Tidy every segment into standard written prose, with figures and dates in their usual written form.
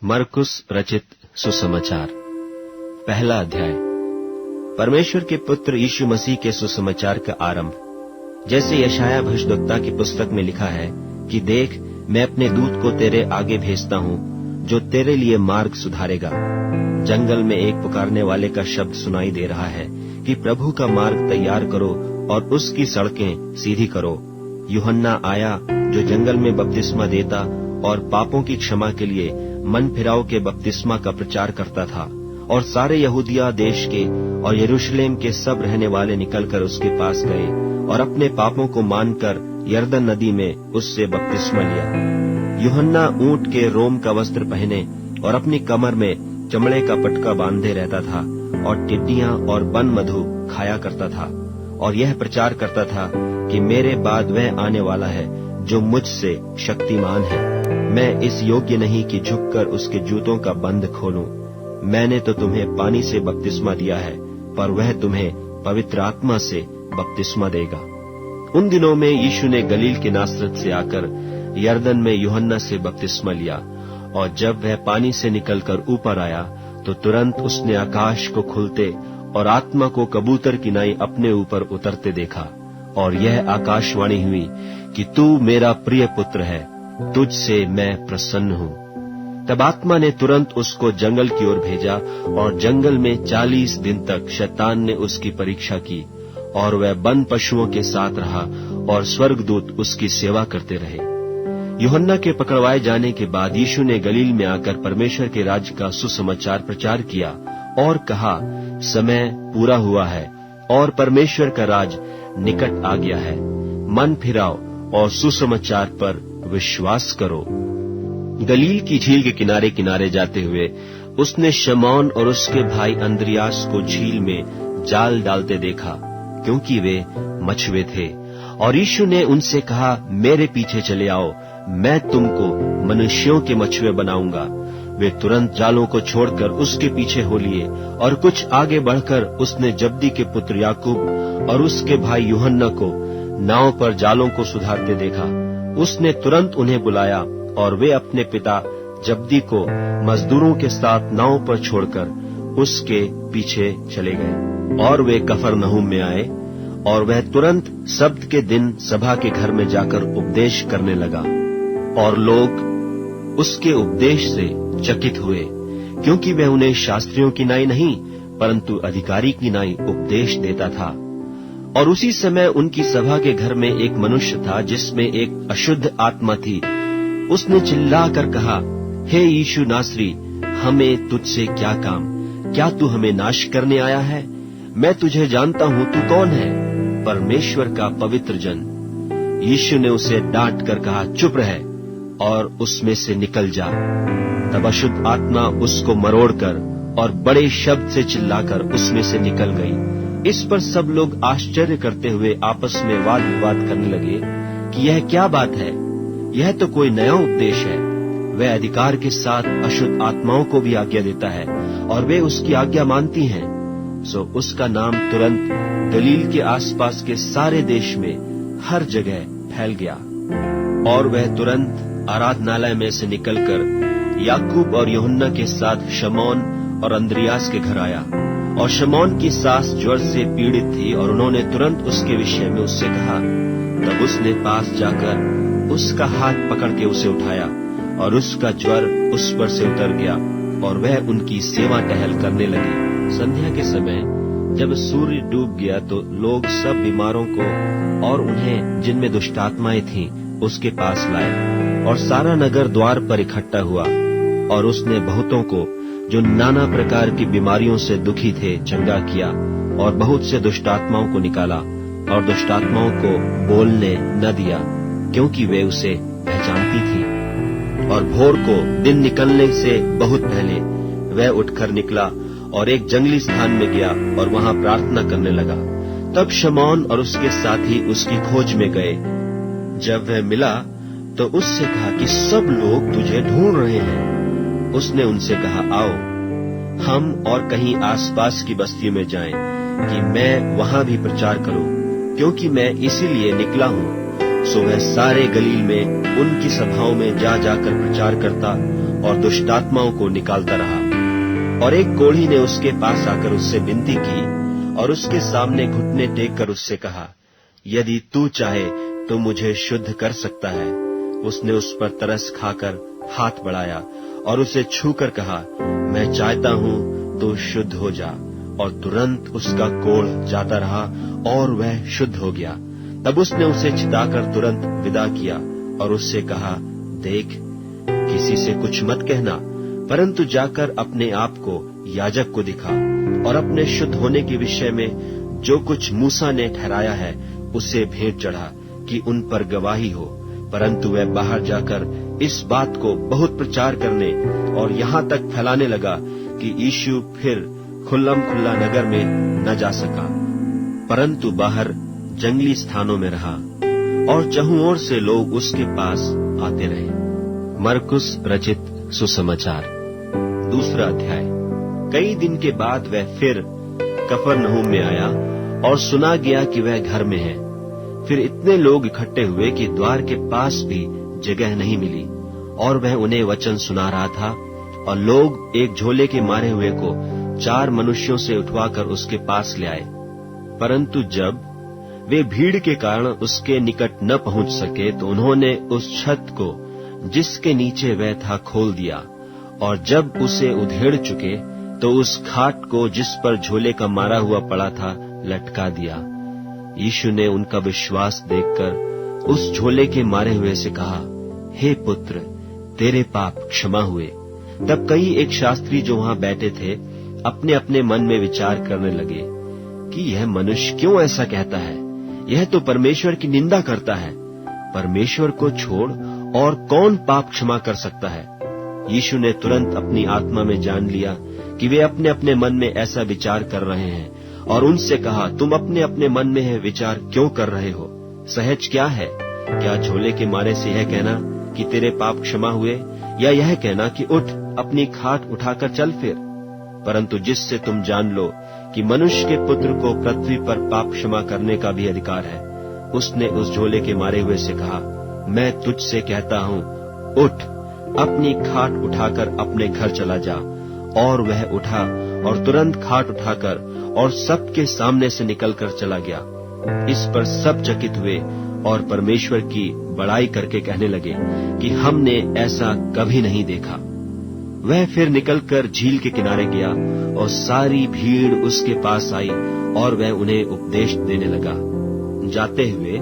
मरकुस रचित सुसमाचार, पहला अध्याय। परमेश्वर के पुत्र यीशु मसीह के सुसमाचार का आरंभ। जैसे यशायाह भविष्यद्वक्ता की पुस्तक में लिखा है कि देख, मैं अपने दूत को तेरे आगे भेजता हूँ, जो तेरे लिए मार्ग सुधारेगा। जंगल में एक पुकारने वाले का शब्द सुनाई दे रहा है कि प्रभु का मार्ग तैयार करो और उसकी सड़कें सीधी करो। यूहन्ना आया, जो जंगल में बपतिस्मा देता और पापों की क्षमा के लिए मन फिराव के बपतिस्मा का प्रचार करता था। और सारे यहूदिया देश के और यरूशलेम के सब रहने वाले निकलकर उसके पास गए और अपने पापों को मानकर यरदन नदी में उससे बपतिस्मा लिया। यूहन्ना ऊंट के रोम का वस्त्र पहने और अपनी कमर में चमड़े का पटका बांधे रहता था और टिड्डियां और वन मधु खाया करता था, और यह प्रचार करता था कि मेरे बाद वह आने वाला है जो मुझसे शक्तिमान है। मैं इस योग्य नहीं कि झुककर उसके जूतों का बंध खोलूं। मैंने तो तुम्हें पानी से बपतिस्मा दिया है, पर वह तुम्हें पवित्र आत्मा से बपतिस्मा देगा। उन दिनों में यीशु ने गलील के नासरत से आकर यरदन में यूहन्ना से बपतिस्मा लिया, और जब वह पानी से निकलकर ऊपर आया तो तुरंत उसने आकाश को खुलते और आत्मा को कबूतर की नाई अपने ऊपर उतरते देखा, और यह आकाशवाणी हुई कि तू मेरा प्रिय पुत्र है, तुझसे मैं प्रसन्न हूँ। तब आत्मा ने तुरंत उसको जंगल की ओर भेजा, और जंगल में 40 दिन तक शैतान ने उसकी परीक्षा की, और वह वन पशुओं के साथ रहा और स्वर्गदूत उसकी सेवा करते रहे। यूहन्ना के पकड़वाए जाने के बाद यीशु ने गलील में आकर परमेश्वर के राज्य का सुसमाचार प्रचार किया और कहा, समय पूरा हुआ है और परमेश्वर का राज निकट आ गया है। मन फिराओ और सुसमाचार पर विश्वास करो। गलील की झील के किनारे किनारे जाते हुए उसने शमौन और उसके भाई अंद्रियास को झील में जाल डालते देखा, क्योंकि वे मछुए थे। और यीशु ने उनसे कहा, मेरे पीछे चले आओ, मैं तुमको मनुष्यों के मछुए बनाऊंगा। वे तुरंत जालों को छोड़कर उसके पीछे हो लिए, और कुछ आगे बढ़कर उसने जब्दी के पुत्र याकूब और उसके भाई यूहन्ना को नाव पर जालों को सुधारते देखा। उसने तुरंत उन्हें बुलाया, और वे अपने पिता जब्दी को मजदूरों के साथ नाव पर छोड़कर उसके पीछे चले गए। और वे कफरनहूम में आए, और वह तुरंत सब्त के दिन सभा के घर में जाकर उपदेश करने लगा। और लोग उसके उपदेश से चकित हुए, क्योंकि वह उन्हें शास्त्रियों की नाई नहीं परंतु अधिकारी की नाई उपदेश देता था। और उसी समय उनकी सभा के घर में एक मनुष्य था जिसमें एक अशुद्ध आत्मा थी। उसने चिल्लाकर कहा, हे यीशु नासरी, हमें तुझसे क्या काम? क्या तू हमें नाश करने आया है? मैं तुझे जानता हूँ, तू कौन है? परमेश्वर का पवित्र जन। यीशु ने उसे डांट कर कहा, चुप रह और उसमें से निकल जा। तब अशुद्ध आत्मा उसको मरोड़कर और बड़े शब्द से चिल्लाकर उसमें से निकल गई। इस पर सब लोग आश्चर्य करते हुए आपस में वाद विवाद करने लगे कि यह क्या बात है? यह तो कोई नया उपदेश है। वह अधिकार के साथ अशुद्ध आत्माओं को भी आज्ञा देता है, और वे उसकी आज्ञा मानती हैं। सो उसका नाम तुरंत गलील के आसपास के सारे देश में हर जगह फैल गया। और वह तुरंत आराधनालय में से निकलकर याकूब और यूहन्ना के साथ शमौन और अंद्रियास के घर आया। और शमौन की सास ज्वर से पीड़ित थी, और उन्होंने तुरंत उसके विषय में उससे कहा। तब उसने पास जाकर उसका हाथ पकड़ के उसे उठाया, और उसका ज्वर उस पर से उतर गया, और वह उनकी सेवा टहल करने लगी। संध्या के समय जब सूर्य डूब गया तो लोग सब बीमारों को और उन्हें जिनमें दुष्टात्माएं थीं उसके पास लाए, और सारा नगर द्वार पर इकट्ठा हुआ। और उसने बहुतों को जो नाना प्रकार की बीमारियों से दुखी थे चंगा किया, और बहुत से दुष्टात्माओं को निकाला, और दुष्टात्माओं को बोलने न दिया, क्योंकि वे उसे पहचानती थी। और भोर को दिन निकलने से बहुत पहले वह उठकर निकला और एक जंगली स्थान में गया और वहां प्रार्थना करने लगा। तब शमौन और उसके साथी उसकी खोज में गए। जब वह मिला तो उससे कहा कि सब लोग तुझे ढूंढ रहे हैं। उसने उनसे कहा, आओ हम और कहीं आसपास की बस्तियों में जाएं, कि मैं वहां भी प्रचार करूं, क्योंकि मैं इसीलिए निकला हूं। सो वह सारे गलील में उनकी सभाओं में जा जाकर प्रचार करता और दुष्टात्माओं को निकालता रहा। और एक कोढ़ी ने उसके पास आकर उससे विनती की और उसके सामने घुटने टेक कर उससे कहा, यदि तू चाहे तो मुझे शुद्ध कर सकता है। उसने उस पर तरस खाकर हाथ बढ़ाया और उसे छूकर कहा, मैं चाहता हूं तो शुद्ध हो जा। और तुरंत उसका कोढ़ जाता रहा और वह शुद्ध हो गया। तब उसने उसे छिताकर तुरंत विदा किया और उससे कहा, देख, किसी से कुछ मत कहना, परंतु जाकर अपने आप को याजक को दिखा और अपने शुद्ध होने के विषय में जो कुछ मूसा ने ठहराया है उसे भेंट चढ़ा कि उन पर गवाही हो। परंतु वह बाहर जाकर इस बात को बहुत प्रचार करने और यहाँ तक फैलाने लगा कि यीशु फिर खुल्लम खुल्ला नगर में न जा सका, परंतु बाहर जंगली स्थानों में रहा और चहुं ओर से लोग उसके पास आते रहे। मरकुस रचित सुसमाचार 2 अध्याय। कई दिन के बाद वह फिर कफरनहूम में आया और सुना गया कि वह घर में है। फिर इतने लोग इकट्ठे हुए कि द्वार के पास भी जगह नहीं मिली और वह उन्हें वचन सुना रहा था। और लोग एक झोले के मारे हुए को 4 मनुष्यों से उठवाकर उसके पास ले आए। परंतु जब वे भीड़ के कारण उसके निकट न पहुंच सके तो उन्होंने उस छत को जिसके नीचे वह था खोल दिया और जब उसे उधेड़ चुके तो उस खाट को जिस पर झोले का मारा हुआ पड़ा था लटका दिया। यीशु ने उनका विश्वास देखकर उस झोले के मारे हुए से कहा, हे पुत्र, तेरे पाप क्षमा हुए। तब कई एक शास्त्री जो वहां बैठे थे अपने अपने मन में विचार करने लगे कि यह मनुष्य क्यों ऐसा कहता है, यह तो परमेश्वर की निंदा करता है। परमेश्वर को छोड़ और कौन पाप क्षमा कर सकता है। यीशु ने तुरंत अपनी आत्मा में जान लिया कि वे अपने अपने मन में ऐसा विचार कर रहे हैं और उनसे कहा, तुम अपने अपने मन में यह विचार क्यों कर रहे हो? सहज क्या है? क्या झोले के मारे से यह कहना कि तेरे पाप क्षमा हुए, या यह कहना कि उठ अपनी खाट उठाकर चल फिर? परंतु जिससे तुम जान लो कि मनुष्य के पुत्र को पृथ्वी पर पाप क्षमा करने का भी अधिकार है, उसने उस झोले के मारे हुए से कहा, मैं तुझसे कहता हूं, उठ अपनी खाट उठाकर अपने घर चला जा। और वह उठा और तुरंत खाट उठाकर और सबके सामने से निकलकर चला गया। इस पर सब चकित हुए और परमेश्वर की बड़ाई करके कहने लगे कि हमने ऐसा कभी नहीं देखा। वह फिर निकलकर झील के किनारे गया और सारी भीड़ उसके पास आई और वह उन्हें उपदेश देने लगा। जाते हुए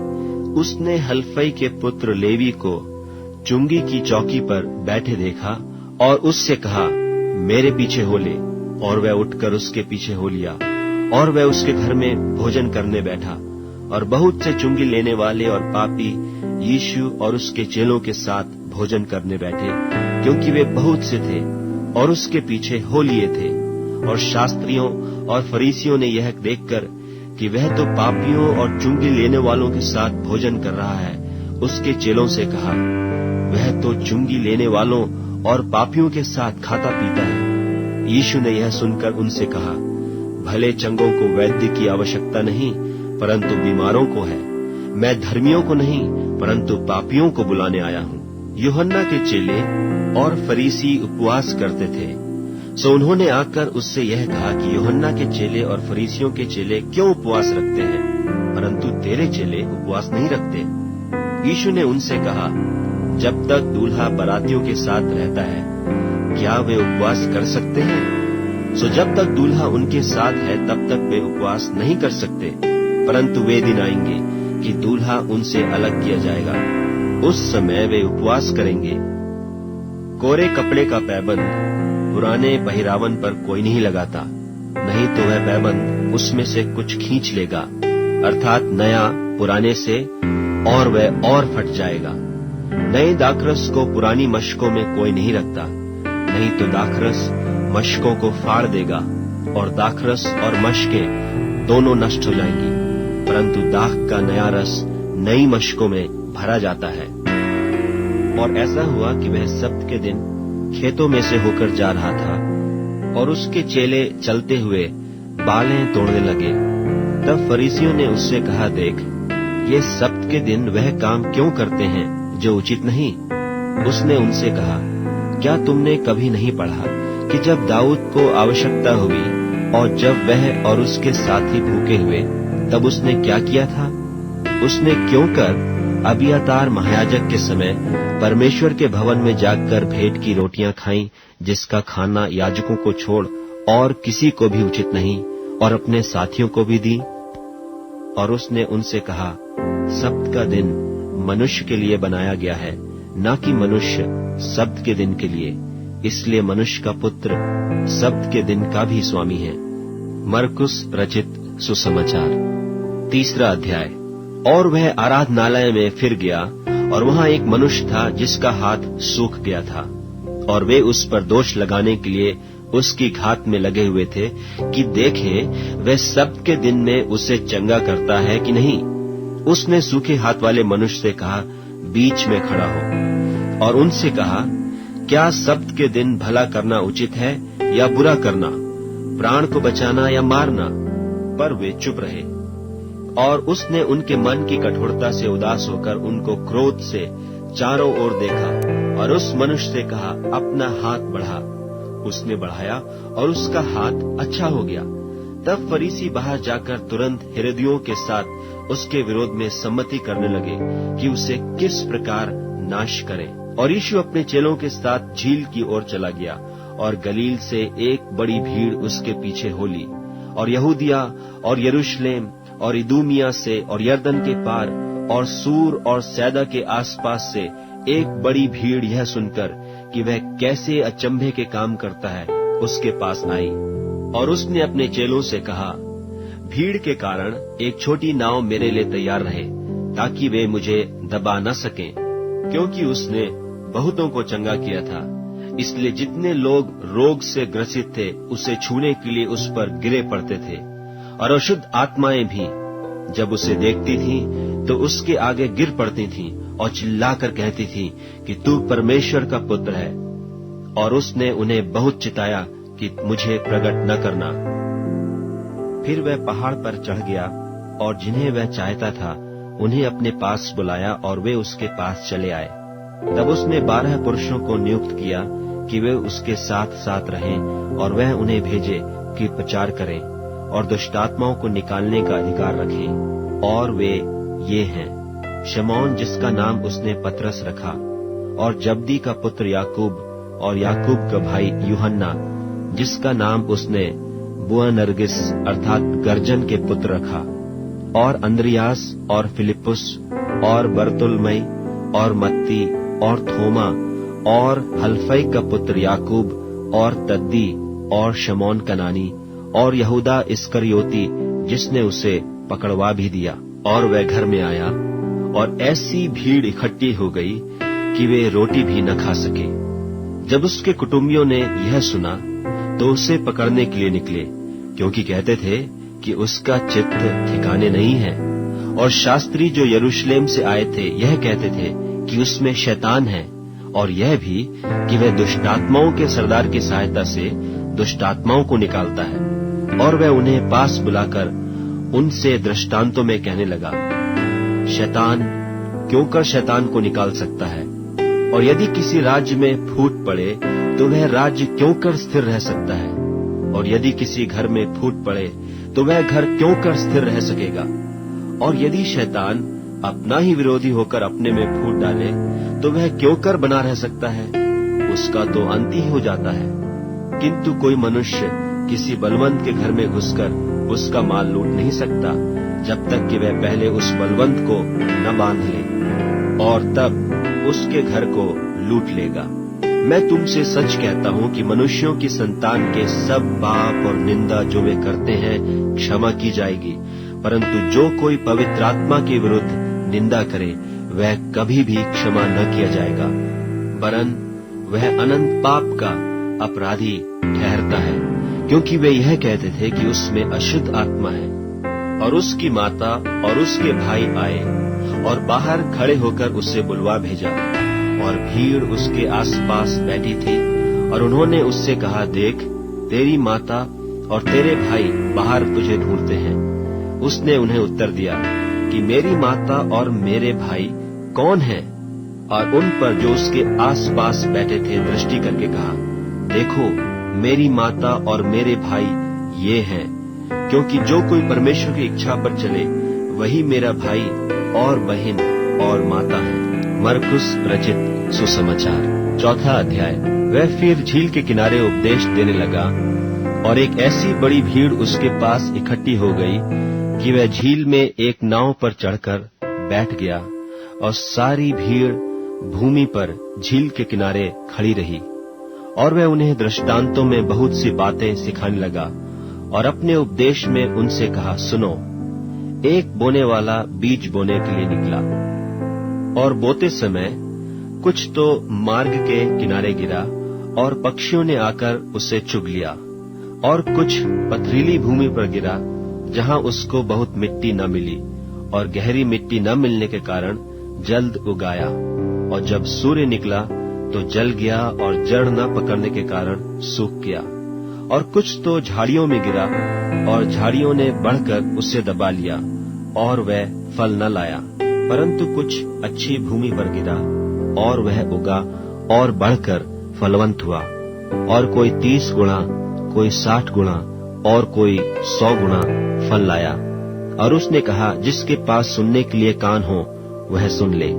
उसने हल्फई के पुत्र लेवी को चुंगी की चौकी पर बैठे देखा और उससे कहा, मेरे पीछे हो ले। और वह उठकर उसके पीछे हो लिया और वह उसके घर में भोजन करने बैठा। और बहुत से चुंगी लेने वाले और पापी यीशु और उसके चेलों के साथ भोजन करने बैठे, क्योंकि वे बहुत से थे और उसके पीछे हो लिए थे। और शास्त्रियों और फरीसियों ने यह देखकर कि वह तो पापियों और चुंगी लेने वालों के साथ भोजन कर रहा है, उसके चेलों से कहा, वह तो चुंगी लेने वालों और पापियों के साथ खाता पीता है। यीशु ने यह सुनकर उनसे कहा, भले चंगों को वैद्य की आवश्यकता नहीं, परंतु बीमारों को है। मैं धर्मियों को नहीं, परंतु पापियों को बुलाने आया हूँ। यूहन्ना के चेले और फरीसी उपवास करते थे, सो उन्होंने आकर उससे यह कहा कि यूहन्ना के चेले और फरीसियों के चेले क्यों उपवास रखते हैं, परंतु तेरे चेले उपवास नहीं रखते? यीशु ने उनसे कहा, जब तक दूल्हा बारातियों के साथ रहता है, क्या वे उपवास कर सकते हैं? सो जब तक दूल्हा उनके साथ है तब तक वे उपवास नहीं कर सकते। परंतु वे दिन आएंगे कि दूल्हा उनसे अलग किया जाएगा, उस समय वे उपवास करेंगे। कोरे कपड़े का पैबंद पुराने पहिरावन पर कोई नहीं लगाता, नहीं तो वह पैबंद उसमें से कुछ खींच लेगा, अर्थात नया पुराने से, और वह और फट जाएगा। नए दाखरस को पुरानी मशकों में कोई नहीं रखता, नहीं तो दाखरस मशकों को फाड़ देगा और दाखरस और मशकें दोनों नष्ट हो जाएंगी। परंतु दाख का नया रस नई मशकों में भरा जाता है। और ऐसा हुआ कि वह सब्त के दिन खेतों में से होकर जा रहा था और उसके चेले चलते हुए बालें तोड़ने लगे। तब फरीसियों ने उससे कहा, देख, ये सब्त के दिन वह काम क्यों करते हैं जो उचित नहीं? उसने उनसे कहा, क्या तुमने कभी नहीं पढ़ा कि जब दाऊद को आवश्यकता हुई और जब वह और उसके साथी भूखे हुए, तब उसने क्या किया था? उसने क्यों कर अबियातार महायाजक के समय परमेश्वर के भवन में जाकर भेंट की रोटियां खाईं, जिसका खाना याजकों को छोड़ और किसी को भी उचित नहीं, और अपने साथियों को भी दी। और उसने उनसे कहा, सब्त का दिन मनुष्य के लिए बनाया गया है, न कि मनुष्य सब्त के दिन के लिए। इसलिए मनुष्य का पुत्र सब्त के दिन का भी स्वामी है। मरकुस रचित सुसमाचार 3 अध्याय। और वह आराधनालय में फिर गया, और वहां एक मनुष्य था जिसका हाथ सूख गया था, और वे उस पर दोष लगाने के लिए उसकी घात में लगे हुए थे कि देखें वह सब्त के दिन में उसे चंगा करता है कि नहीं। उसने सूखे हाथ वाले मनुष्य से कहा, बीच में खड़ा हो, और उनसे कहा, क्या सब्त के दिन भला करना उचित है या बुरा करना, प्राण को बचाना या मारना? पर वे चुप रहे। और उसने उनके मन की कठोरता से उदास होकर उनको क्रोध से चारों ओर देखा, और उस मनुष्य से कहा, अपना हाथ बढ़ा। उसने बढ़ाया, और उसका हाथ अच्छा हो गया। तब फरीसी बाहर जाकर तुरंत हेरोदियों के साथ उसके विरोध में सम्मति करने लगे कि उसे किस प्रकार नाश करें। और यीशु अपने चेलों के साथ झील की ओर चला गया, और गलील से एक बड़ी भीड़ उसके पीछे हो ली, और यहूदिया और यरूशलेम और इदूमिया से और यरदन के पार और सूर और सैदा के आसपास से एक बड़ी भीड़ यह सुनकर कि वह कैसे अचंभे के काम करता है, उसके पास आई। और उसने अपने चेलों से कहा, भीड़ के कारण एक छोटी नाव मेरे लिए तैयार रहे, ताकि वे मुझे दबा न सकें, क्योंकि उसने बहुतों को चंगा किया था। इसलिए जितने लोग रोग से ग्रसित थे, उसे छूने के लिए उस पर गिरे पड़ते थे। और अशुद्ध आत्माएं भी जब उसे देखती थीं, तो उसके आगे गिर पड़ती थीं और चिल्लाकर कहती थीं कि तू परमेश्वर का पुत्र है। और उसने उन्हें बहुत चिताया कि मुझे प्रकट न करना। फिर वह पहाड़ पर चढ़ गया, और जिन्हें वह चाहता था उन्हें अपने पास बुलाया, और वे उसके पास चले आए। तब उसने 12 पुरुषों को नियुक्त किया कि वे उसके साथ साथ रहें, और वह उन्हें भेजे कि प्रचार करें और दुष्टात्माओं को निकालने का अधिकार रखें। और वे ये हैं, शमौन जिसका नाम उसने पतरस रखा, और जब्दी का पुत्र याकूब, और याकूब का भाई यूहन्ना जिसका नाम उसने बुअनर्गिस अर्थात गर्जन के पुत्र रखा, और अंद्रियास और फिलिपुस और बरतुल्मै और मत्ती और थोमा और हल्फई का पुत्र याकूब और तद्दी और शमौन कनानी और यहूदा इस्करियोती जिसने उसे पकड़वा भी दिया। और वह घर में आया, और ऐसी भीड़ इकट्ठी हो गई कि वे रोटी भी न खा सके। जब उसके कुटुंबियों ने यह सुना तो उसे पकड़ने के लिए निकले, क्योंकि कहते थे कि उसका चित्त ठिकाने नहीं है। और शास्त्री जो यरूशलेम से आए थे यह कहते थे कि उसमें शैतान है, और यह भी कि वह दुष्टात्माओं के सरदार की सहायता से दुष्टात्माओं को निकालता है। और वह उन्हें पास बुलाकर उनसे दृष्टांतों में कहने लगा, शैतान क्यों कर शैतान को निकाल सकता है, और यदि किसी राज्य में फूट पड़े तो वह राज्य क्यों कर स्थिर रह सकता है, और यदि किसी घर में फूट पड़े तो वह घर क्यों कर स्थिर रह सकेगा। और यदि शैतान अपना ही विरोधी होकर अपने में फूट डाले तो वह क्यों कर बना रह सकता है, उसका तो अंत ही हो जाता है। किंतु कोई मनुष्य किसी बलवंत के घर में घुसकर उसका माल लूट नहीं सकता, जब तक कि वह पहले उस बलवंत को न बांध ले, और तब उसके घर को लूट लेगा। मैं तुमसे सच कहता हूं कि मनुष्यों की संतान के सब पाप और निंदा जो वे करते हैं क्षमा की जाएगी, परंतु जो कोई पवित्र आत्मा के विरुद्ध निंदा करे वह कभी भी क्षमा न किया जाएगा, वरन वह अनंत पाप का अपराधी ठहरता है। क्योंकि वे यह कहते थे कि उसमें अशुद्ध आत्मा है। और उसकी माता और उसके भाई आए और बाहर खड़े होकर उसे बुलवा भेजा, और भीड़ उसके आसपास बैठी थी, और उन्होंने उससे कहा, देख तेरी माता और तेरे भाई बाहर तुझे ढूंढते हैं। उसने उन्हें उत्तर दिया कि मेरी माता और मेरे भाई कौन हैं? और उन पर जो उसके आसपास बैठे थे दृष्टि करके कहा, देखो मेरी माता और मेरे भाई ये हैं, क्योंकि जो कोई परमेश्वर की इच्छा पर चले वही मेरा भाई और बहन और माता है। मरकुस रचित सुसमाचार 4 अध्याय। वह फिर झील के किनारे उपदेश देने लगा और एक ऐसी बड़ी भीड़ उसके पास इकट्ठी हो गई कि वह झील में एक नाव पर चढ़कर बैठ गया और सारी भीड़ भूमि पर झील के किनारे खड़ी रही। और वह उन्हें दृष्टांतों में बहुत सी बातें सिखाने लगा और अपने उपदेश में उनसे कहा, सुनो, एक बोने वाला बीज बोने के लिए निकला और बोते समय कुछ तो मार्ग के किनारे गिरा और पक्षियों ने आकर उसे चुग लिया, और कुछ पथरीली भूमि पर गिरा जहां उसको बहुत मिट्टी न मिली, और गहरी मिट्टी न मिलने के कारण जल्द उगाया, और जब सूर्य निकला तो जल गया और जड़ न पकड़ने के कारण सूख गया। और कुछ तो झाड़ियों में गिरा और झाड़ियों ने बढ़कर उसे दबा लिया और वह फल न लाया। परंतु कुछ अच्छी भूमि पर गिरा और वह उगा और बढ़कर फलवंत हुआ, और कोई 30 गुणा, कोई 60 गुणा और कोई 100 गुणा फल लाया। और उसने कहा, जिसके पास सुनने के लिए कान हो वह सुन ले।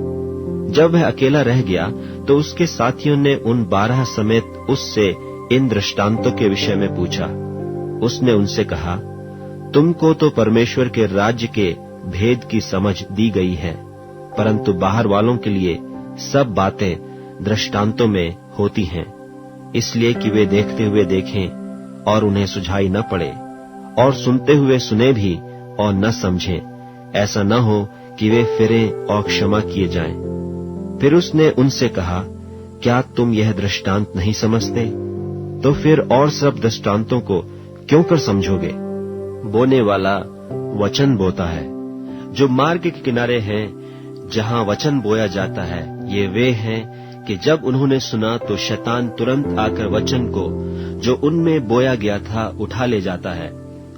जब वह अकेला रह गया तो उसके साथियों ने उन 12 समेत उससे इन दृष्टांतों के विषय में पूछा। उसने उनसे कहा, तुमको तो परमेश्वर के राज्य के भेद की समझ दी गई है, परंतु बाहर वालों के लिए सब बातें दृष्टांतों में होती हैं, इसलिए कि वे देखते हुए देखें और उन्हें सुझाई न पड़े, और सुनते हुए सुने भी और न समझें, ऐसा न हो कि वे फिरें और क्षमा किए जाएं। फिर उसने उनसे कहा, क्या तुम यह दृष्टांत नहीं समझते? तो फिर और सब दृष्टांतों को क्यों कर समझोगे? बोने वाला वचन बोता है। जो मार्ग के किनारे हैं, जहां वचन बोया जाता है, ये वे हैं कि जब उन्होंने सुना तो शैतान तुरंत आकर वचन को जो उनमें बोया गया था उठा ले जाता है।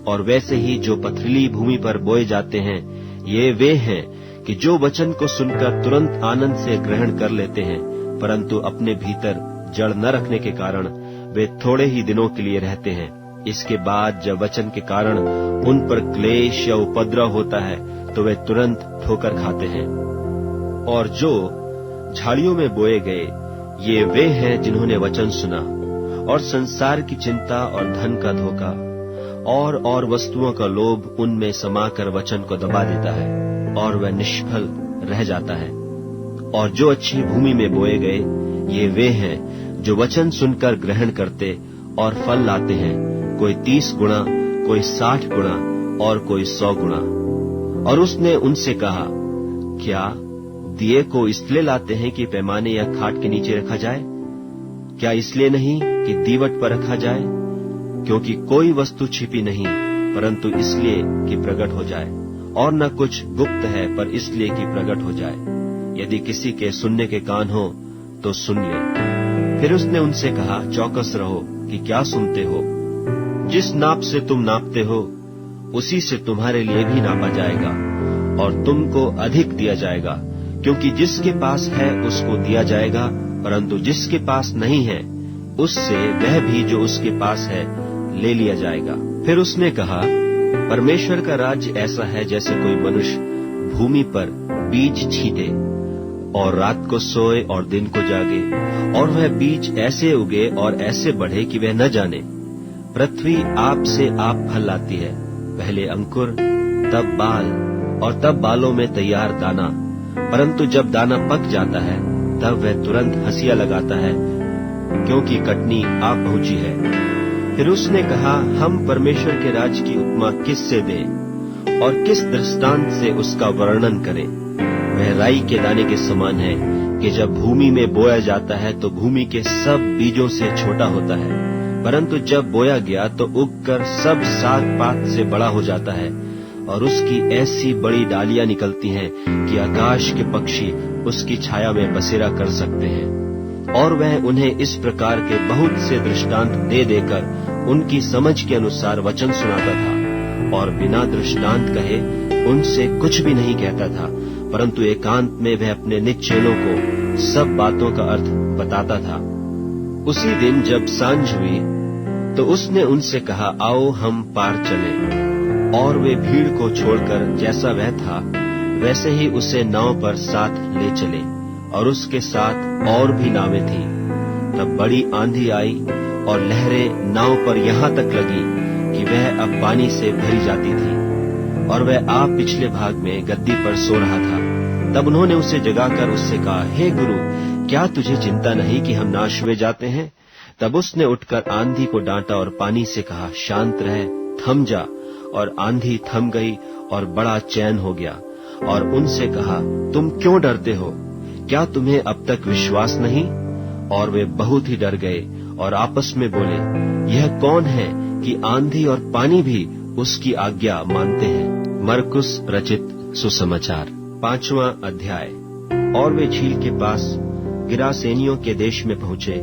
और वैसे ही जो पथरीली भूमि पर बोए जाते हैं, ये वे हैं कि जो वचन को सुनकर तुरंत आनंद से ग्रहण कर लेते हैं, परंतु अपने भीतर जड़ न रखने के कारण वे थोड़े ही दिनों के लिए रहते हैं। इसके बाद जब वचन के कारण उन पर क्लेश या उपद्रव होता है तो वे तुरंत ठोकर खाते हैं। और जो झाड़ियों में बोए गए, ये वे हैं जिन्होंने वचन सुना और संसार की चिंता और धन का धोखा और वस्तुओं का लोभ उनमें समाकर वचन को दबा देता है और वह निष्फल रह जाता है। और जो अच्छी भूमि में बोए गए, ये वे हैं जो वचन सुनकर ग्रहण करते और फल लाते हैं, कोई 30 गुणा, कोई 60 गुणा और कोई 100 गुणा। और उसने उनसे कहा, क्या दिए को इसलिए लाते हैं कि पैमाने या खाट के नीचे रखा जाए? क्या इसलिए नहीं कि दीवट पर रखा जाए? क्योंकि कोई वस्तु छिपी नहीं, परंतु इसलिए कि प्रकट हो जाए, और न कुछ गुप्त है पर इसलिए कि प्रकट हो जाए। यदि किसी के सुनने के कान हो तो सुन ले। फिर उसने उनसे कहा, चौकस रहो कि क्या सुनते हो। जिस नाप से तुम नापते हो, उसी से तुम्हारे लिए भी नापा जाएगा और तुमको अधिक दिया जाएगा। क्योंकि जिसके पास है उसको दिया जाएगा, परंतु जिसके पास नहीं है उससे वह भी जो उसके पास है ले लिया जाएगा। फिर उसने कहा, परमेश्वर का राज्य ऐसा है जैसे कोई मनुष्य भूमि पर बीज छींटे और रात को सोए और दिन को जागे, और वह बीज ऐसे उगे और ऐसे बढ़े कि वह न जाने। पृथ्वी आप से आप फल लाती है, पहले अंकुर, तब बाल, और तब बालों में तैयार दाना। परंतु जब दाना पक जाता है तब वह तुरंत हंसिया लगाता है, क्योंकि कटनी आप पहुंची है। फिर उसने कहा, हम परमेश्वर के राज्य की उपमा किससे दें और किस दृष्टांत से उसका वर्णन करें? वह राई के दाने के समान है कि जब भूमि में बोया जाता है तो भूमि के सब बीजों से छोटा होता है, परंतु जब बोया गया तो उगकर सब साग पात से बड़ा हो जाता है, और उसकी ऐसी बड़ी डालियां निकलती हैं कि आकाश के पक्षी उसकी छाया में बसेरा कर सकते हैं। और वह उन्हें इस प्रकार के बहुत से दृष्टांत दे देकर उनकी समझ के अनुसार वचन सुनाता था, और बिना दृष्टांत कहे उनसे कुछ भी नहीं कहता था, परंतु एकांत में वह अपने निज चेलों को सब बातों का अर्थ बताता था। उसी दिन जब सांझ हुई तो उसने उनसे कहा, आओ हम पार चलें। और वे भीड़ को छोड़कर जैसा वह था वैसे ही उसे नाव पर साथ ले चले, और उसके साथ और भी नावें थी। तब बड़ी आंधी आई और लहरें नाव पर यहाँ तक लगी कि वह अब पानी से भरी जाती थी, और वह आप पिछले भाग में गद्दी पर सो रहा था। तब उन्होंने उसे जगाकर उससे कहा, हे गुरु, क्या तुझे चिंता नहीं कि हम नाश हुए जाते हैं? तब उसने उठकर आंधी को डांटा और पानी से कहा, शांत रह, थम जा। और आंधी थम गई और बड़ा चैन हो गया। और उनसे कहा, तुम क्यों डरते हो? क्या तुम्हें अब तक विश्वास नहीं? और वे बहुत ही डर गए और आपस में बोले, यह कौन है कि आंधी और पानी भी उसकी आज्ञा मानते हैं? मरकुस रचित सुसमाचार 5वां अध्याय। और वे झील के पास गिरासेनियों के देश में पहुंचे,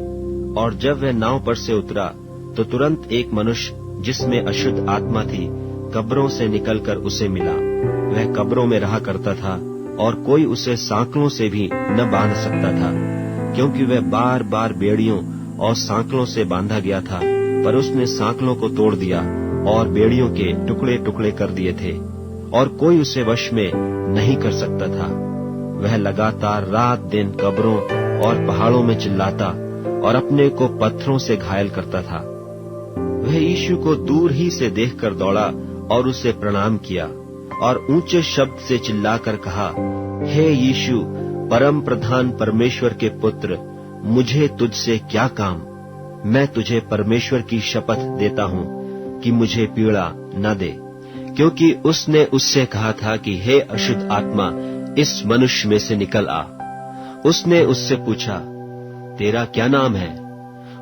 और जब वह नाव पर से उतरा तो तुरंत एक मनुष्य जिसमें अशुद्ध आत्मा थी कब्रों से निकलकर उसे मिला। वह कब्रों में रहा करता था और कोई उसे सांकलों से भी न बांध सकता था, क्योंकि वह बार बार बेड़ियों और सांकलों से बांधा गया था। पर उसने सांकलों को तोड़ दिया और बेड़ियों के टुकड़े टुकड़े कर दिए थे, और कोई उसे वश में नहीं कर सकता था। वह लगातार रात दिन कब्रों और पहाड़ों में चिल्लाता और अपने को पत्थरों से घायल करता था। वह यीशु को दूर ही से देखकर दौड़ा और उसे प्रणाम किया, और ऊंचे शब्द से चिल्लाकर कहा, हे यीशु, परम प्रधान परमेश्वर के पुत्र, मुझे तुझसे क्या काम? मैं तुझे परमेश्वर की शपथ देता हूँ कि मुझे पीड़ा न दे। क्योंकि उसने उससे कहा था कि हे अशुद्ध आत्मा, इस मनुष्य में से निकल आ। उसने उससे पूछा, तेरा क्या नाम है?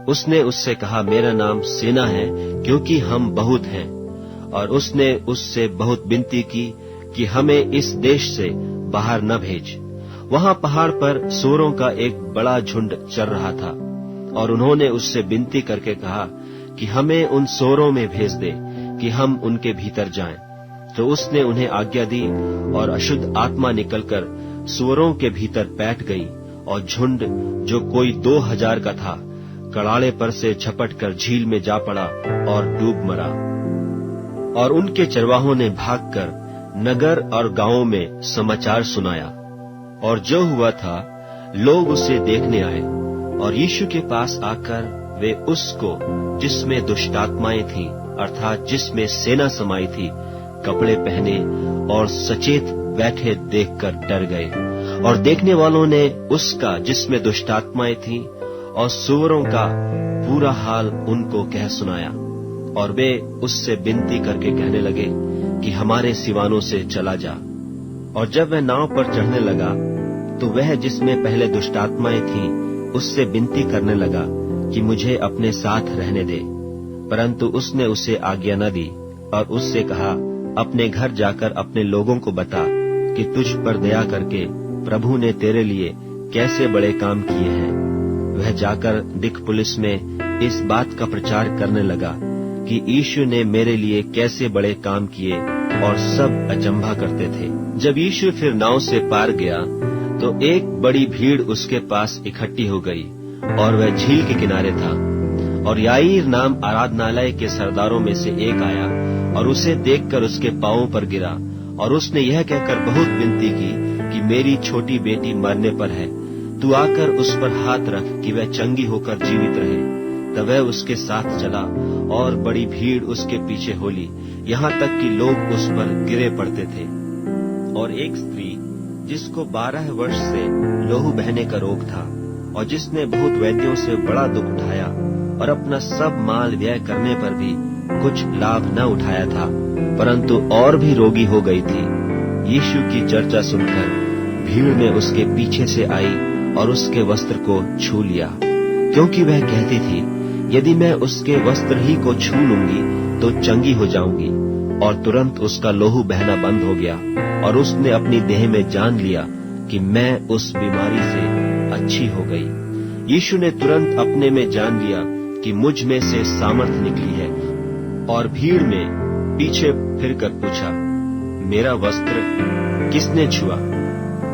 उसने उससे कहा, मेरा नाम सेना है, क्योंकि हम बहुत हैं। और उसने उससे बहुत विनती की कि हमें इस देश से बाहर न भेज। वहां पहाड़ पर सूअरों का एक बड़ा झुंड चर रहा था, और उन्होंने उससे विनती करके कहा कि हमें उन सूअरों में भेज दे कि हम उनके भीतर जाएं। तो उसने उन्हें आज्ञा दी, और अशुद्ध आत्मा निकलकर सूअरों के भीतर बैठ गई, और झुंड जो कोई 2000 का था कड़ाड़े पर से झपटकर झील में जा पड़ा और डूब मरा। और उनके चरवाहों ने भागकर नगर और गांवों में समाचार सुनाया। और जो हुआ था लोग उसे देखने आए, और यीशु के पास आकर वे उसको जिसमें दुष्टात्माएं थीं, अर्थात जिसमें सेना समाई थी, कपड़े पहने और सचेत बैठे देखकर डर गए। और देखने वालों ने उसका जिसमें दुष्टात्माएं थीं और सूअरों का पूरा हाल उनको कह सुनाया। और वे उससे विनती करके कहने लगे कि हमारे सिवानों से चला जा। और जब वह नाव पर चढ़ने लगा तो वह जिसमें पहले दुष्टात्माएं थीं उससे विनती करने लगा कि मुझे अपने साथ रहने दे। परंतु उसने उसे आज्ञा न दी, और उससे कहा, अपने घर जाकर अपने लोगों को बता कि तुझ पर दया करके प्रभु ने तेरे लिए कैसे बड़े काम किए हैं। वह जाकर दिकपुलिस में इस बात का प्रचार करने लगा कि यीशु ने मेरे लिए कैसे बड़े काम किए, और सब अचंभा करते थे। जब यीशु फिर नाव से पार गया तो एक बड़ी भीड़ उसके पास इकट्ठी हो गई, और वह झील के किनारे था। और याईर नाम आराधनालय के सरदारों में से एक आया और उसे देखकर उसके पांवों पर गिरा, और उसने यह कहकर बहुत विनती की कि मेरी छोटी बेटी मरने पर है, तू आकर उस पर हाथ रख कि वह चंगी होकर जीवित रहे। तब वह उसके साथ चला, और बड़ी भीड़ उसके पीछे हो ली, यहाँ तक कि लोग उस पर गिरे पड़ते थे। और एक स्त्री जिसको 12 वर्ष से लहू बहने का रोग था, और जिसने बहुत वैद्यों से बड़ा दुख उठाया और अपना सब माल व्यय करने पर भी कुछ लाभ न उठाया था, परंतु और भी रोगी हो गई थी, यीशु की चर्चा सुनकर भीड़ में उसके पीछे से आई और उसके वस्त्र को छू लिया, क्योंकि वह कहती थी, यदि मैं उसके वस्त्र ही को छू लूंगी तो चंगी हो जाऊंगी। और तुरंत उसका लोहू बहना बंद हो गया, और उसने अपनी देह में जान लिया कि मैं उस बीमारी से अच्छी हो गई। यीशु ने तुरंत अपने में जान लिया कि मुझ में से सामर्थ निकली है, और भीड़ में पीछे फिरकर पूछा, मेरा वस्त्र किसने छुआ?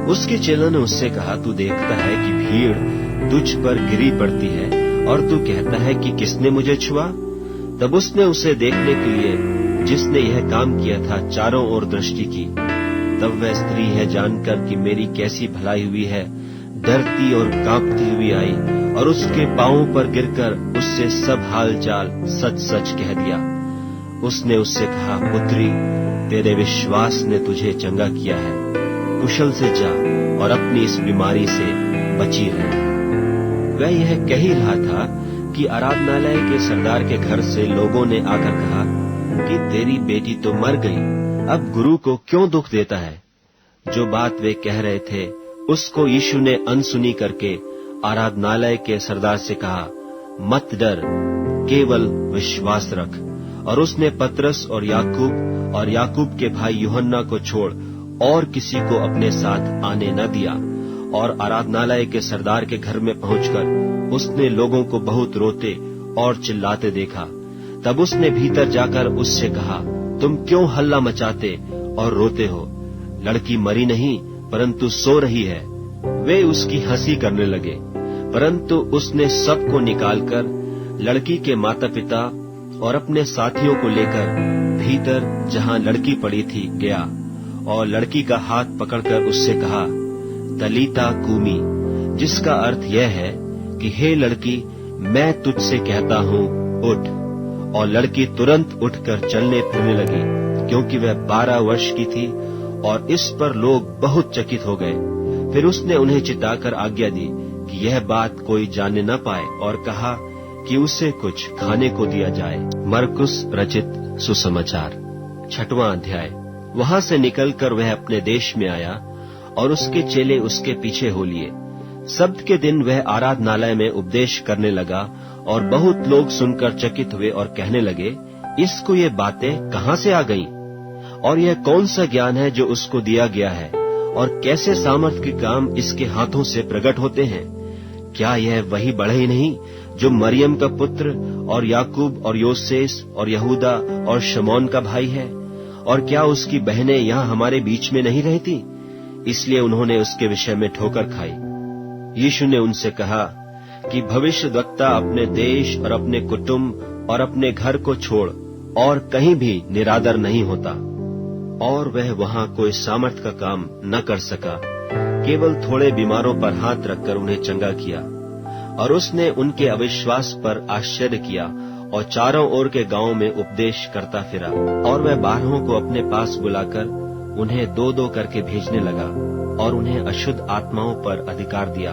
उसके चेलों ने उससे कहा, तू देखता है कि भीड़ तुझ पर गिरी पड़ती है और तू कहता है कि किसने मुझे छुआ? तब उसने उसे देखने के लिए जिसने यह काम किया था चारों ओर दृष्टि की। तब वह स्त्री है जानकर कि मेरी कैसी भलाई हुई है, डरती और कांपती हुई आई और उसके पांवों पर गिरकर उससे सब हाल चाल सच सच कह दिया। उसने उससे कहा, पुत्री, तेरे विश्वास ने तुझे चंगा किया है, कुशल से जा और अपनी इस बीमारी से बची रह। वह यह कह ही रहा था कि आराधनालय के सरदार के घर से लोगों ने आकर कहा कि तेरी बेटी तो मर गई, अब गुरु को क्यों दुख देता है? जो बात वे कह रहे थे उसको यीशु ने अनसुनी करके आराधनालय के सरदार से कहा, मत डर, केवल विश्वास रख। और उसने पतरस और याकूब के भाई यूहन्ना को छोड़ और किसी को अपने साथ आने न दिया। और आराधनालय के सरदार के घर में पहुंचकर उसने लोगों को बहुत रोते और चिल्लाते देखा। तब उसने भीतर जाकर उससे कहा, तुम क्यों हल्ला मचाते और रोते हो? लड़की मरी नहीं परंतु सो रही है। वे उसकी हंसी करने लगे, परंतु उसने सबको निकालकर लड़की के माता पिता और अपने साथियों को लेकर भीतर जहां लड़की पड़ी थी गया और लड़की का हाथ पकड़कर उससे कहा, तलीता कूमी, जिसका अर्थ यह है कि हे लड़की, मैं तुझसे कहता हूँ, उठ। और लड़की तुरंत उठकर चलने फिरने लगी, क्योंकि वह 12 वर्ष की थी। और इस पर लोग बहुत चकित हो गए। फिर उसने उन्हें चिताकर आज्ञा दी कि यह बात कोई जाने न पाए और कहा कि उसे कुछ खाने को दिया जाए। मरकुस रचित सुसमाचार 6वां अध्याय। वहां से निकलकर वह अपने देश में आया और उसके चेले उसके पीछे हो लिए। सब्त के दिन वह आराधनालय में उपदेश करने लगा और बहुत लोग सुनकर चकित हुए और कहने लगे, इसको ये बातें कहां से आ गईं? और यह कौन सा ज्ञान है जो उसको दिया गया है? और कैसे सामर्थ के काम इसके हाथों से प्रकट होते हैं? क्या यह वही बढ़ई नहीं जो मरियम का पुत्र और याकूब और योसेस और यहूदा और शमौन का भाई है? और क्या उसकी बहनें यहाँ हमारे बीच में नहीं रहती? इसलिए उन्होंने उसके विषय में ठोकर खाई। यीशु ने उनसे कहा कि भविष्यद्वक्ता अपने देश और अपने कुटुंब और अपने घर को छोड़ और कहीं भी निरादर नहीं होता। और वह वहां कोई सामर्थ का काम न कर सका, केवल थोड़े बीमारों पर हाथ रखकर उन्हें चंगा किया। और उसने उनके अविश्वास पर आश्चर्य किया और चारों ओर के गांवों में उपदेश करता फिरा। और वह 12 को अपने पास बुलाकर उन्हें 2-2 करके भेजने लगा और उन्हें अशुद्ध आत्माओं पर अधिकार दिया।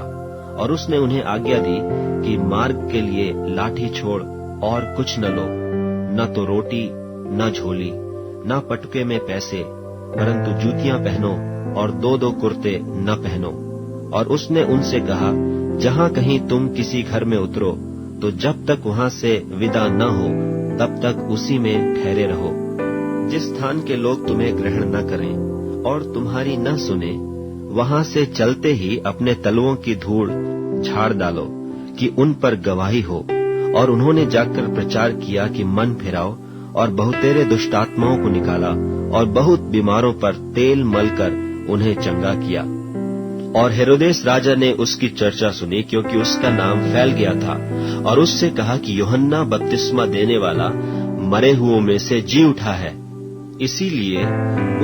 और उसने उन्हें आज्ञा दी कि मार्ग के लिए लाठी छोड़ और कुछ न लो, न तो रोटी, न झोली, न पटके में पैसे, परंतु जूतियां पहनो और 2-2 कुर्ते न पहनो। और उसने उनसे कहा, जहां कहीं तुम किसी घर में उतरो तो जब तक वहां से विदा न हो तब तक उसी में ठहरे रहो। जिस स्थान के लोग तुम्हें ग्रहण न करें और तुम्हारी न सुने, वहां से चलते ही अपने तलवों की धूड़ झाड़ डालो कि उन पर गवाही हो। और उन्होंने जाकर प्रचार किया कि मन फिराओ, और बहुतेरे दुष्टात्माओं को निकाला और बहुत बीमारों पर तेल मलकर उन्हें चंगा किया। और हेरोदेस राजा ने उसकी चर्चा सुनी, क्योंकि उसका नाम फैल गया था। और उससे कहा कि यूहन्ना बपतिस्मा देने वाला मरे हुओं में से जी उठा है, इसीलिए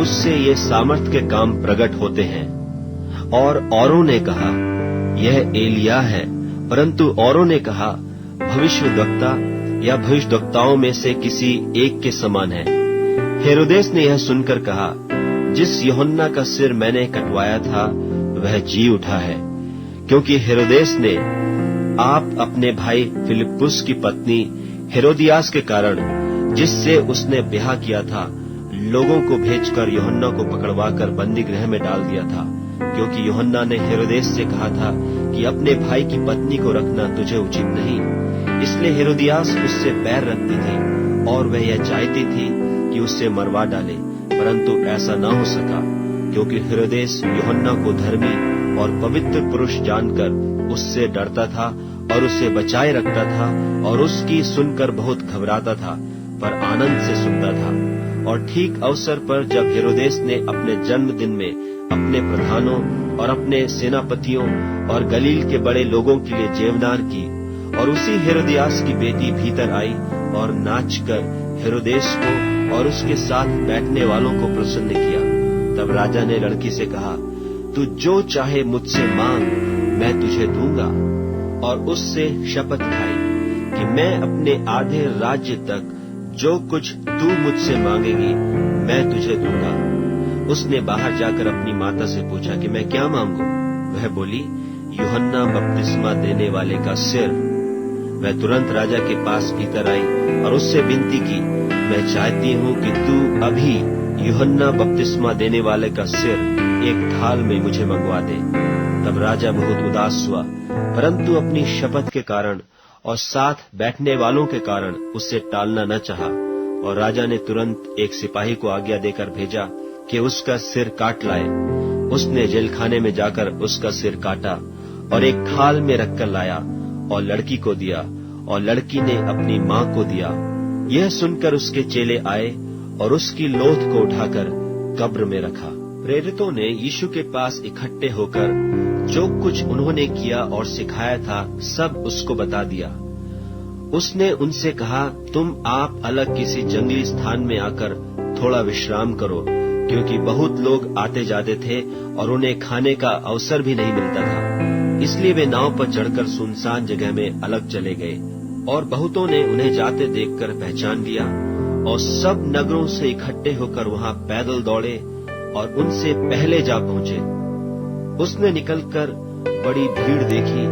उससे ये सामर्थ के काम प्रकट होते हैं। और औरों ने कहा, यह एलिया है, परंतु औरों ने कहा, भविष्यद्वक्ता या भविष्यद्वक्ताओं में से किसी एक के समान है। हेरोदेस ने यह सुनकर कहा, जिस यूहन्ना का सिर मैंने कटवाया था वह जी उठा है। क्योंकि हेरोदेस ने आप अपने भाई फिलिप्पुस की पत्नी हेरोदियास के कारण, जिससे उसने ब्याह किया था, लोगों को भेजकर यूहन्ना को पकड़वाकर बंदी गृह में डाल दिया था। क्योंकि यूहन्ना ने हेरोदेस से कहा था कि अपने भाई की पत्नी को रखना तुझे उचित नहीं। इसलिए हेरोदियास उससे बैर रखती थी और वह यह चाहती थी कि उससे मरवा डाले, परंतु ऐसा न हो सका, क्योंकि हेरोदेस यूहन्ना को धर्मी और पवित्र पुरुष जानकर उससे डरता था और उसे बचाए रखता था और उसकी सुनकर बहुत घबराता था, पर आनंद से सुनता था। और ठीक अवसर पर जब हेरोदेस ने अपने जन्मदिन में अपने प्रधानों और अपने सेनापतियों और गलील के बड़े लोगों के लिए जेवनार की। और उसी हेरोदियास की बेटी भीतर आई और नाचकर हेरोदेस को और उसके साथ बैठने वालों को प्रसन्न किया। तब राजा ने लड़की से कहा, तू जो चाहे मुझसे मांग, मैं तुझे दूंगा। और उससे शपथ खाई कि मैं अपने आधे राज्य तक जो कुछ तू मुझसे मांगेगी मैं तुझे दूंगा। उसने बाहर जाकर अपनी माता से पूछा कि मैं क्या मांगू? वह बोली, यूहन्ना बपतिस्मा देने वाले का सिर। वह तुरंत राजा के पास भीतर आई और उससे विनती की, मैं चाहती हूँ कि तू अभी यूहन्ना बपतिस्मा देने वाले का सिर एक थाल में मुझे मंगवा दे। तब राजा बहुत उदास हुआ, परंतु अपनी शपथ के कारण और साथ बैठने वालों के कारण उससे टालना न चाहा। और राजा ने तुरंत एक सिपाही को आज्ञा देकर भेजा कि उसका सिर काट लाए। उसने जेलखाने में जाकर उसका सिर काटा और एक थाल में रखकर लाया और लड़की को दिया, और लड़की ने अपनी माँ को दिया। यह सुनकर उसके चेले आए और उसकी लोथ को उठाकर कब्र में रखा। प्रेरितों ने यीशु के पास इकट्ठे होकर जो कुछ उन्होंने किया और सिखाया था सब उसको बता दिया। उसने उनसे कहा, तुम आप अलग किसी जंगली स्थान में आकर थोड़ा विश्राम करो, क्योंकि बहुत लोग आते जाते थे और उन्हें खाने का अवसर भी नहीं मिलता था। इसलिए वे नाव पर चढ़कर सुनसान जगह में अलग चले गए। और बहुतों ने उन्हें जाते देखकर पहचान लिया और सब नगरों से इकट्ठे होकर वहां पैदल दौड़े और उनसे पहले जा पहुंचे। उसने निकलकर बड़ी भीड़ देखी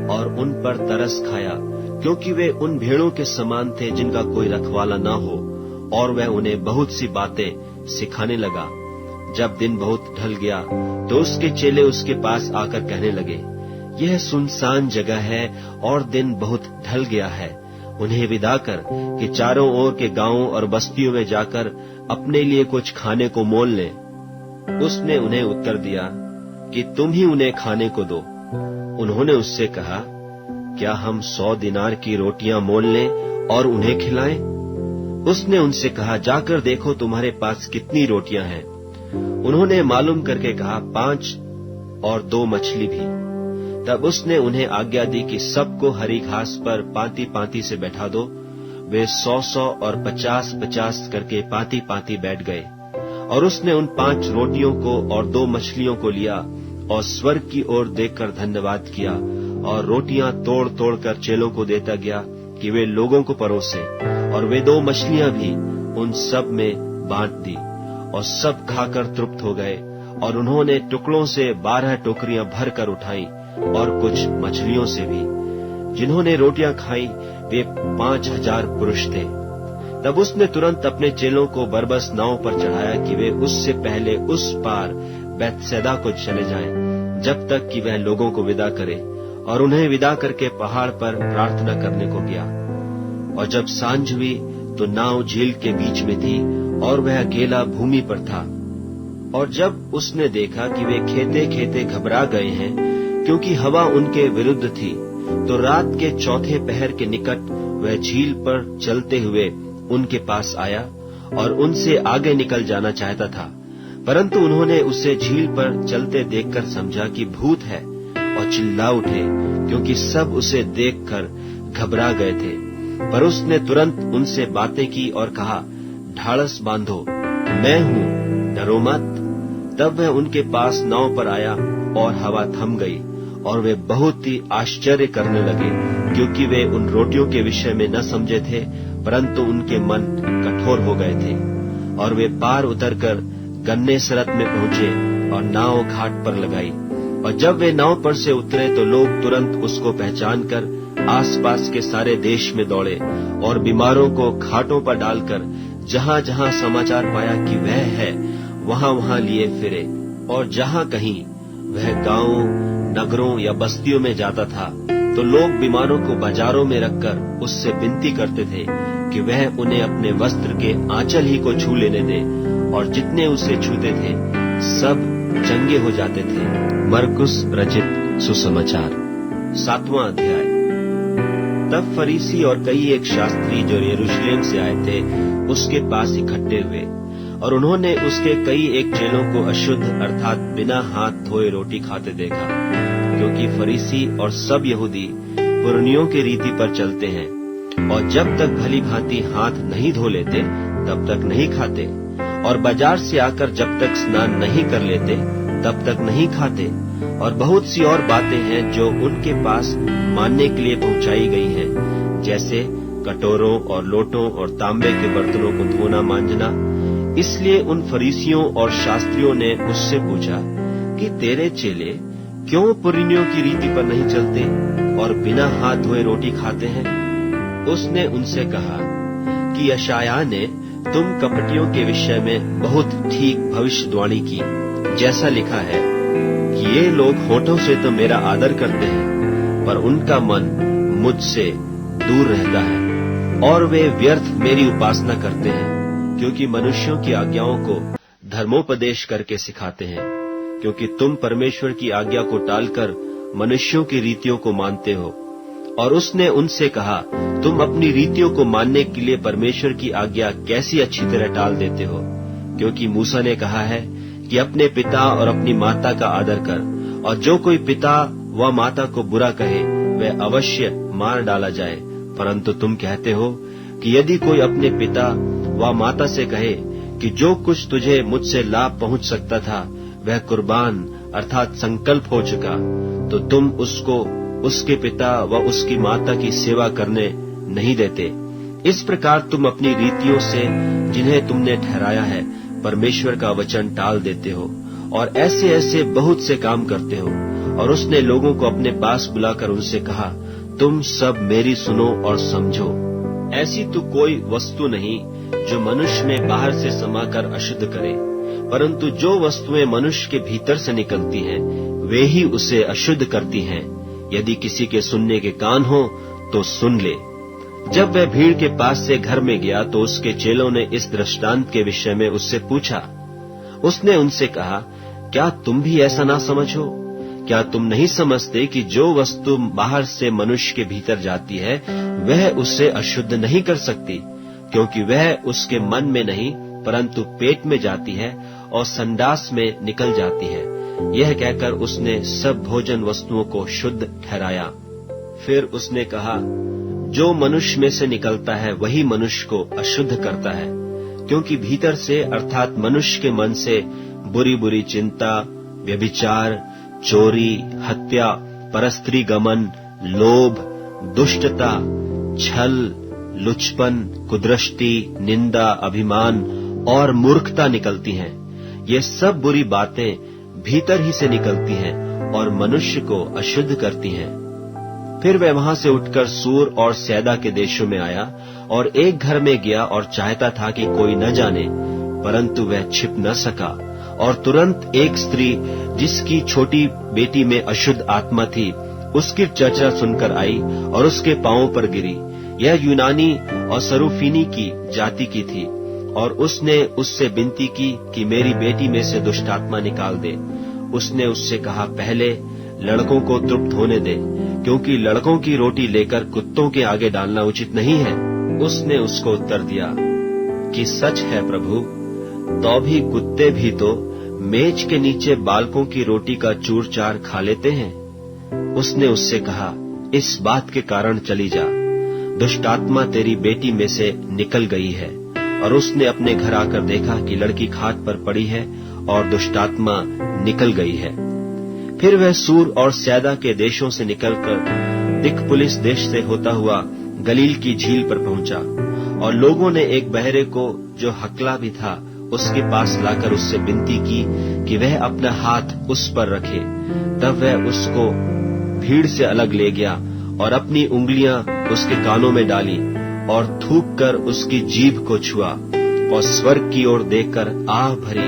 और उन पर तरस खाया, क्योंकि वे उन भेड़ों के समान थे जिनका कोई रखवाला न हो, और वह उन्हें बहुत सी बातें सिखाने लगा। जब दिन बहुत ढल गया तो उसके चेले उसके पास आकर कहने लगे, यह सुनसान जगह है और दिन बहुत ढल गया है, उन्हें विदा कर कि चारों ओर के गांवों और बस्तियों में जाकर अपने लिए कुछ खाने को मोल लें। उसने उन्हें उत्तर दिया कि तुम ही उन्हें खाने को दो। उन्होंने उससे कहा, क्या हम 100 दिनार की रोटियां मोल लें और उन्हें खिलाएं? उसने उनसे कहा, जाकर देखो तुम्हारे पास कितनी रोटियां हैं। उन्होंने मालूम करके कहा, 5 और 2 मछली भी। तब उसने उन्हें आज्ञा दी कि सबको हरी घास पर पांति पांति से बैठा दो। वे 100 और 50 करके पांति पांति बैठ गए। और उसने उन 5 रोटियों को और 2 मछलियों को लिया और स्वर्ग की ओर देखकर धन्यवाद किया और रोटियां तोड़ तोड़ कर चेलों को देता गया कि वे लोगों को परोसे। और वे 2 मछलियां भी उन सब में बांट दी और सब खाकर तृप्त हो गए। और उन्होंने टुकड़ों से 12 टोकरियां भर कर उठाई और कुछ मछलियों से भी। जिन्होंने रोटियां खाई वे 5000 पुरुष थे। तब उसने तुरंत अपने चेलों को बरबस नाव पर चढ़ाया कि वे उससे पहले उस पार बैतसैदा को चले जाएं, जब तक कि वह लोगों को विदा करे। और उन्हें विदा करके पहाड़ पर प्रार्थना करने को गया। और जब सांझ हुई तो नाव झील के बीच में थी और वह अकेला भूमि पर था। और जब उसने देखा कि वे खेते खेते घबरा गए हैं, क्योंकि हवा उनके विरुद्ध थी, तो रात के 4थे पहर के निकट वह झील पर चलते हुए उनके पास आया और उनसे आगे निकल जाना चाहता था। परंतु उन्होंने उसे झील पर चलते देखकर समझा कि भूत है और चिल्ला उठे, क्योंकि सब उसे देखकर घबरा गए थे। पर उसने तुरंत उनसे बातें की और कहा, ढाढ़स बांधो, मैं हूँ, डरो मत। तब वह उनके पास नाव पर आया और हवा थम गई और वे बहुत ही आश्चर्य करने लगे, क्योंकि वे उन रोटियों के विषय में न समझे थे, परंतु उनके मन कठोर हो गए थे। और वे पार उतरकर गन्नेसरत में पहुंचे और नाव घाट पर लगाई। और जब वे नाव पर से उतरे तो लोग तुरंत उसको पहचान कर आसपास के सारे देश में दौड़े और बीमारों को खाटों पर डालकर जहां जहां समाचार पाया कि वह है, वहां वहां लिए फिरे। और जहां कहीं वह गांवों, नगरों या बस्तियों में जाता था तो लोग बीमारों को बाजारों में रखकर उससे विनती करते थे कि वह उन्हें अपने वस्त्र के आंचल ही को छू लेने दे, और जितने उसे छूते थे सब चंगे हो जाते थे। मरकुस रचित सुसमाचार 7वां अध्याय। तब फरीसी और कई एक शास्त्री जो यरूशलेम से आए थे उसके पास इकट्ठे हुए और उन्होंने उसके कई एक चेलों को अशुद्ध अर्थात बिना हाथ धोए रोटी खाते देखा, क्योंकि फरीसी और सब यहूदी पुरनियों की रीति पर चलते हैं, और जब तक भली भांति हाथ नहीं धो लेते तब तक नहीं खाते, और बाजार से आकर जब तक स्नान नहीं कर लेते तब तक नहीं खाते। और बहुत सी और बातें हैं जो उनके पास मानने के लिए पहुंचाई गई हैं, जैसे कटोरों और लोटों और तांबे के बर्तनों को धोना मांजना। इसलिए उन फरीसियों और शास्त्रियों ने उससे पूछा कि तेरे चेले क्यों पुरनियों की रीति पर नहीं चलते और बिना हाथ धोए रोटी खाते हैं? उसने उनसे कहा कि यशायाह ने तुम कपटियों के विषय में बहुत ठीक भविष्यवाणी की, जैसा लिखा है कि ये लोग होठों से तो मेरा आदर करते हैं, पर उनका मन मुझसे दूर रहता है, और वे व्यर्थ मेरी उपासना करते हैं, क्योंकि मनुष्यों की आज्ञाओं को धर्मोपदेश करके सिखाते हैं। क्योंकि तुम परमेश्वर की आज्ञा को टालकर मनुष्यों की रीतियों को मानते हो। और उसने उनसे कहा, तुम अपनी रीतियों को मानने के लिए परमेश्वर की आज्ञा कैसी अच्छी तरह टाल देते हो? क्योंकि मूसा ने कहा है कि अपने पिता और अपनी माता का आदर कर, और जो कोई पिता व माता को बुरा कहे वह अवश्य मार डाला जाए। परंतु तुम कहते हो कि यदि कोई अपने पिता व माता से कहे कि जो कुछ तुझे मुझसे लाभ पहुंच सकता था वह कुर्बान अर्थात संकल्प हो चुका, तो तुम उसको उसके पिता व उसकी माता की सेवा करने नहीं देते। इस प्रकार तुम अपनी रीतियों से जिन्हें तुमने ठहराया है परमेश्वर का वचन टाल देते हो, और ऐसे ऐसे बहुत से काम करते हो। और उसने लोगों को अपने पास बुलाकर उनसे कहा, तुम सब मेरी सुनो और समझो। ऐसी तो कोई वस्तु नहीं जो मनुष्य में बाहर से समाकर अशुद्ध करे, परंतु जो वस्तुएं मनुष्य के भीतर से निकलती हैं वे ही उसे अशुद्ध करती हैं। यदि किसी के सुनने के कान हो तो सुन ले। जब वह भीड़ के पास से घर में गया तो उसके चेलों ने इस दृष्टांत के विषय में उससे पूछा। उसने उनसे कहा, क्या तुम भी ऐसा ना समझो? क्या तुम नहीं समझते कि जो वस्तु बाहर से मनुष्य के भीतर जाती है वह उसे अशुद्ध नहीं कर सकती, क्योंकि वह उसके मन में नहीं परंतु पेट में जाती है और संडास में निकल जाती है। यह कहकर उसने सब भोजन वस्तुओं को शुद्ध ठहराया। फिर उसने कहा, जो मनुष्य में से निकलता है वही मनुष्य को अशुद्ध करता है, क्योंकि भीतर से अर्थात मनुष्य के मन से बुरी बुरी चिंता, व्यभिचार, चोरी, हत्या, परस्त्री गमन, लोभ, दुष्टता, छल, लुचपन, कुदृष्टि, निंदा, अभिमान और मूर्खता निकलती हैं। ये सब बुरी बातें भीतर ही से निकलती हैं और मनुष्य को अशुद्ध करती हैं। फिर वह वहां से उठकर सूर और सैदा के देशों में आया और एक घर में गया और चाहता था कि कोई न जाने, परंतु वह छिप न सका। और तुरंत एक स्त्री जिसकी छोटी बेटी में अशुद्ध आत्मा थी उसकी चर्चा सुनकर आई और उसके पांवों पर गिरी। यह यूनानी और सरूफीनी की जाति की थी, और उसने उससे विनती की कि मेरी बेटी में से दुष्टात्मा निकाल दे। उसने उससे कहा, पहले लड़कों को तृप्त होने दे, क्योंकि लड़कों की रोटी लेकर कुत्तों के आगे डालना उचित नहीं है। उसने उसको उत्तर दिया कि सच है प्रभु, तो भी कुत्ते भी तो मेज के नीचे बालकों की रोटी का चूर चार खा लेते हैं। उसने उससे कहा, इस बात के कारण चली जा, दुष्टात्मा तेरी बेटी में से निकल गई है। और उसने अपने घर आकर देखा कि लड़की खाट पर पड़ी है और दुष्टात्मा निकल गई है। फिर वह सूर और सैदा के देशों से निकलकर दिकपुलिस देश से होता हुआ गलील की झील पर पहुंचा, और लोगों ने एक बहरे को जो हकला भी था उसके पास लाकर उससे विनती की कि वह अपना हाथ उस पर रखे। तब वह उसको भीड़ से अलग ले गया और अपनी उंगलियां उसके कानों में डाली और थूक कर उसकी जीभ को छुआ और स्वर्ग की ओर देखकर आह भरी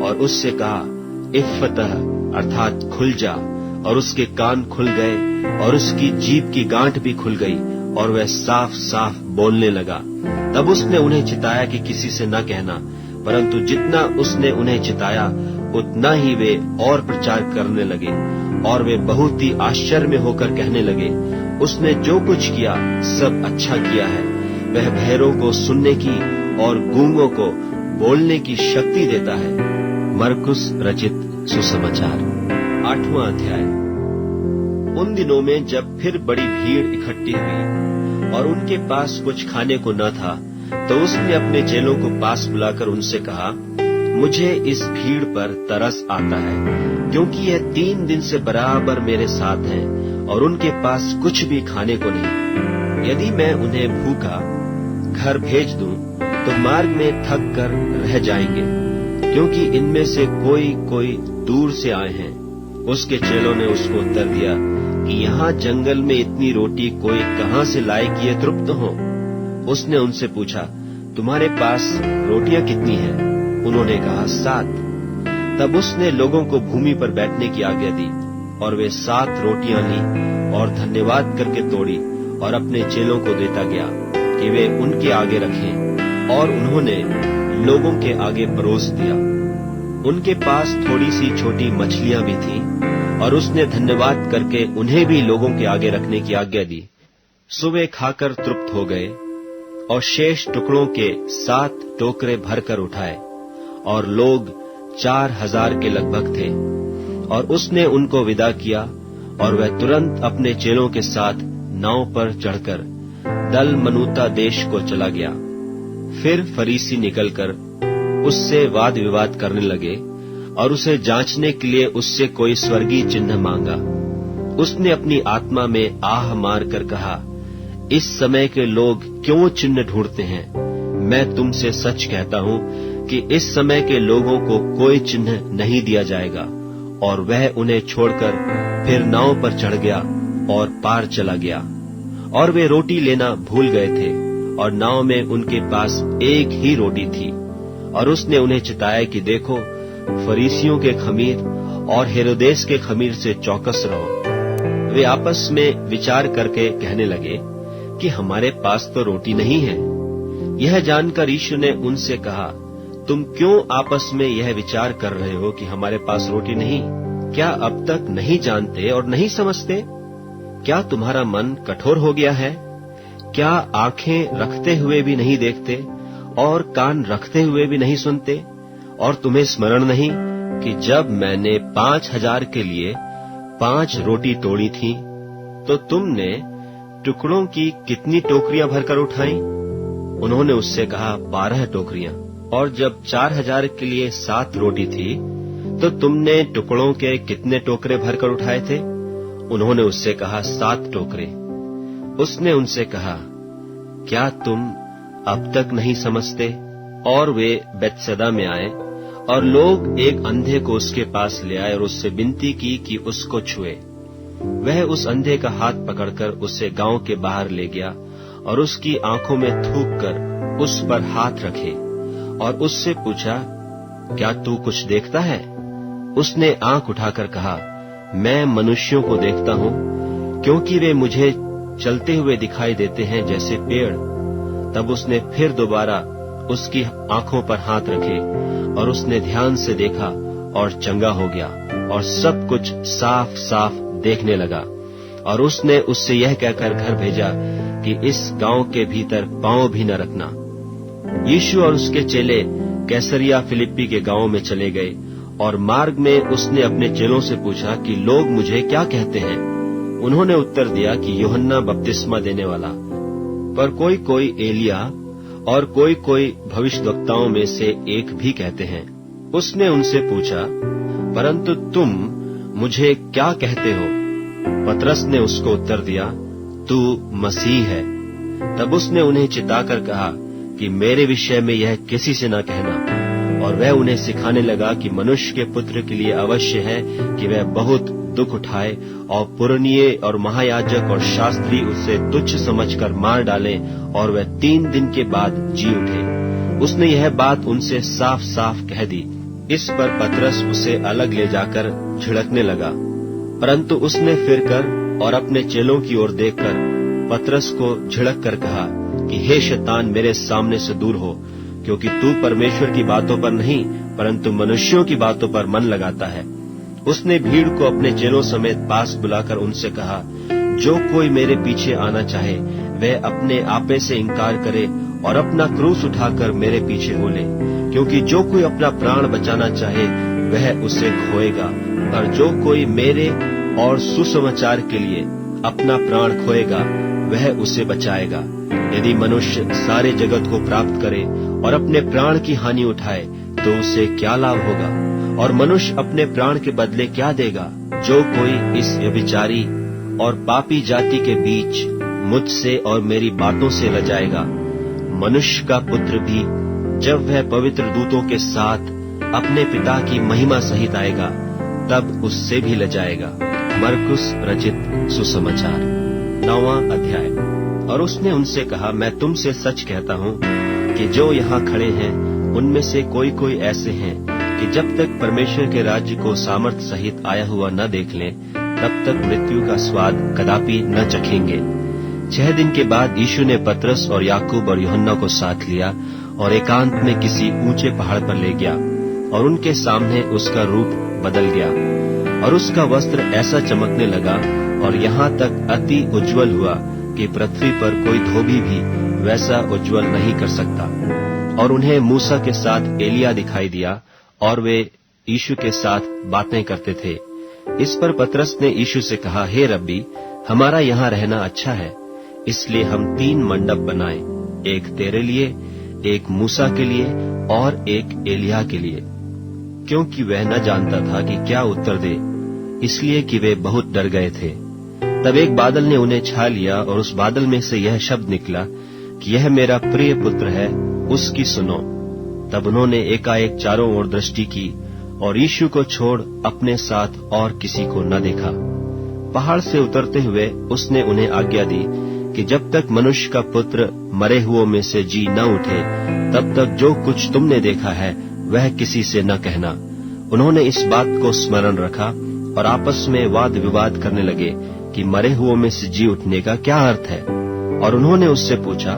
और उससे कहा, इफ्फतह अर्थात खुल जा। और उसके कान खुल गए और उसकी जीभ की गांठ भी खुल गई और वह साफ साफ बोलने लगा। तब उसने उन्हें चिताया कि किसी से न कहना, परंतु जितना उसने उन्हें चिताया उतना ही वे और प्रचार करने लगे, और वे बहुत ही आश्चर्य में होकर कहने लगे, उसने जो कुछ किया सब अच्छा किया है। वह बहरों को सुनने की और गूंगों को बोलने की शक्ति देता है। मरकुस रचित सुसमाचार 8वां अध्याय। उन दिनों में जब फिर बड़ी भीड़ इकट्ठी हुई और उनके पास कुछ खाने को न था, तो उसने अपने चेलों को पास बुलाकर उनसे कहा, मुझे इस भीड़ पर तरस आता है, क्योंकि यह 3 दिन से बराबर मेरे साथ हैं और उनके पास कुछ भी खाने को नहीं। यदि मैं उन्हें भूखा घर भेज दूं, तो मार्ग में थक कर रह जाएंगे, क्योंकि इनमें से कोई दूर से आए हैं। उसके चेलों ने उसको उत्तर दिया कि यहाँ जंगल में इतनी रोटी कोई कहाँ से लाए कि ये तृप्त हो। उसने उनसे पूछा, तुम्हारे पास रोटियां कितनी हैं? उन्होंने कहा, 7। तब उसने लोगों को भूमि पर बैठने की आज्ञा दी और वे 7 रोटियां ली और धन्यवाद करके तोड़ी और अपने चेलों को देता गया कि वे उनके आगे रखें, और उन्होंने लोगों के आगे परोस दिया। उनके पास थोड़ी सी छोटी मछलियां भी थीं और उसने धन्यवाद करके उन्हें भी लोगों के आगे रखने की आज्ञा दी। सो वे खाकर तृप्त हो गए और शेष टुकड़ों के 7 टोकरे भरकर उठाए, और लोग 4000 के लगभग थे। और उसने उनको विदा किया और वह तुरंत अपने चेलों के साथ नाव पर चढ़कर दलमनूता देश को चला गया। फिर फरीसी निकलकर उससे वाद विवाद करने लगे और उसे जांचने के लिए उससे कोई स्वर्गीय चिन्ह मांगा। उसने अपनी आत्मा में आह मार कर कहा, इस समय के लोग क्यों चिन्ह ढूंढते हैं? मैं तुमसे सच कहता हूं कि इस समय के लोगों को कोई चिन्ह नहीं दिया जाएगा। और वह उन्हें छोड़कर फिर नाव पर चढ़ गया और पार चला गया। और वे रोटी लेना भूल गए थे और नाव में उनके पास एक ही रोटी थी। और उसने उन्हें चिताया कि देखो, फरीसियों के खमीर और हेरोदेस के खमीर से चौकस रहो। वे आपस में विचार करके कहने लगे कि हमारे पास तो रोटी नहीं है। यह जानकर यीशु ने उनसे कहा, तुम क्यों आपस में यह विचार कर रहे हो कि हमारे पास रोटी नहीं? क्या अब तक नहीं जानते और नहीं समझते? क्या तुम्हारा मन कठोर हो गया है? क्या आंखें रखते हुए भी नहीं देखते और कान रखते हुए भी नहीं सुनते? और तुम्हें स्मरण नहीं कि जब मैंने 5000 के लिए 5 रोटी तोड़ी थी, तो तुमने टुकड़ों की कितनी टोकरियां भरकर उठाई? उन्होंने उससे कहा, 12 टोकरियां। और जब 4000 के लिए 7 रोटी थी, तो तुमने टुकड़ों के कितने टोकरे भरकर उठाए थे? उन्होंने उससे कहा, 7 टोकरे। उसने उनसे कहा, क्या तुम अब तक नहीं समझते? और वे बेतसैदा में आए और लोग एक अंधे को उसके पास ले आए और उससे विनती की कि उसको छुए। वह उस अंधे का हाथ पकड़कर उसे गांव के बाहर ले गया और उसकी आंखों में थूक कर उस पर हाथ रखे और उससे पूछा, क्या तू कुछ देखता है? उसने आंख उठाकर कहा, मैं मनुष्यों को देखता हूं, क्योंकि वे मुझे चलते हुए दिखाई देते हैं जैसे पेड़। तब उसने फिर दोबारा उसकी आंखों पर हाथ रखे और उसने ध्यान से देखा और चंगा हो गया और सब कुछ साफ साफ देखने लगा। और उसने उससे यह कहकर घर भेजा कि इस गांव के भीतर पांव भी न रखना। यीशु और उसके चेले कैसरिया फिलिप्पी के गांव में चले गए और मार्ग में उसने अपने चेलों से पूछा कि लोग मुझे क्या कहते हैं? उन्होंने उत्तर दिया कि यूहन्ना बपतिस्मा देने वाला, पर कोई एलिया और कोई भविष्यद्वक्ताओं में से एक भी कहते हैं। उसने उनसे पूछा, परंतु तुम मुझे क्या कहते हो? पतरस ने उसको उत्तर दिया, तू मसीह है। तब उसने उन्हें चिताकर कहा कि मेरे विषय में यह किसी से न कहना। और वह उन्हें सिखाने लगा कि मनुष्य के पुत्र के लिए अवश्य है कि वह बहुत दुख उठाए और पुरनिये और महायाजक और शास्त्री उसे तुच्छ समझकर मार डालें और वह 3 दिन के बाद जी उठे। उसने यह बात उनसे साफ साफ कह दी। इस पर पतरस उसे अलग ले जाकर झिड़कने लगा, परंतु उसने फिरकर और अपने चेलों की ओर देखकर पतरस को झिड़क कर कहा कि हे शैतान, मेरे सामने से दूर हो, क्योंकि तू परमेश्वर की बातों पर नहीं परंतु मनुष्यों की बातों पर मन लगाता है। उसने भीड़ को अपने चेलों समेत पास बुलाकर उनसे कहा, जो कोई मेरे पीछे आना चाहे वह अपने आपे से इनकार करे और अपना क्रूस उठाकर मेरे पीछे हो ले। क्योंकि जो कोई अपना प्राण बचाना चाहे वह उसे खोएगा, पर जो कोई मेरे और सुसमाचार के लिए अपना प्राण खोएगा वह उसे बचाएगा। यदि मनुष्य सारे जगत को प्राप्त करे और अपने प्राण की हानि उठाए तो उसे क्या लाभ होगा? और मनुष्य अपने प्राण के बदले क्या देगा? जो कोई इस व्यभिचारी और पापी जाति के बीच मुझसे और मेरी बातों से लजाएगा, मनुष्य का पुत्र भी जब वह पवित्र दूतों के साथ अपने पिता की महिमा सहित आएगा तब उससे भी लजाएगा। मरकुस रचित सुसमाचार 9वां अध्याय। और उसने उनसे कहा, मैं तुमसे सच कहता हूँ कि जो यहाँ खड़े हैं उनमें से कोई ऐसे हैं कि जब तक परमेश्वर के राज्य को सामर्थ्य सहित आया हुआ न देख लें तब तक मृत्यु का स्वाद कदापि न चखेंगे। 6 दिन के बाद यीशु ने पतरस और याकूब और यूहन्ना को साथ लिया और एकांत में किसी ऊंचे पहाड़ पर ले गया, और उनके सामने उसका रूप बदल गया और उसका वस्त्र ऐसा चमकने लगा और यहाँ तक अति उज्जवल हुआ कि पृथ्वी पर कोई धोबी भी वैसा उज्जवल नहीं कर सकता। और उन्हें मूसा के साथ एलिया दिखाई दिया और वे यीशु के साथ बातें करते थे। इस पर पतरस ने यीशु से कहा, हे रब्बी, हमारा यहाँ रहना अच्छा है, इसलिए हम 3 मंडप बनाए, एक तेरे लिए, एक मूसा के लिए और एक एलिया के लिए। क्योंकि वह न जानता था कि क्या उत्तर दे, इसलिए कि वे बहुत डर गए थे। तब एक बादल ने उन्हें छा लिया और उस बादल में से यह शब्द निकला कि यह मेरा प्रिय पुत्र है, उसकी सुनो। तब उन्होंने एकाएक चारों ओर दृष्टि की और यीशु को छोड़ अपने साथ और किसी को न देखा। पहाड़ से उतरते हुए उसने उन्हें आज्ञा दी कि जब तक मनुष्य का पुत्र मरे हुओं में से जी न उठे तब तक जो कुछ तुमने देखा है वह किसी से न कहना। उन्होंने इस बात को स्मरण रखा और आपस में वाद विवाद करने लगे कि मरे हुओं में से जी उठने का क्या अर्थ है। और उन्होंने उससे पूछा,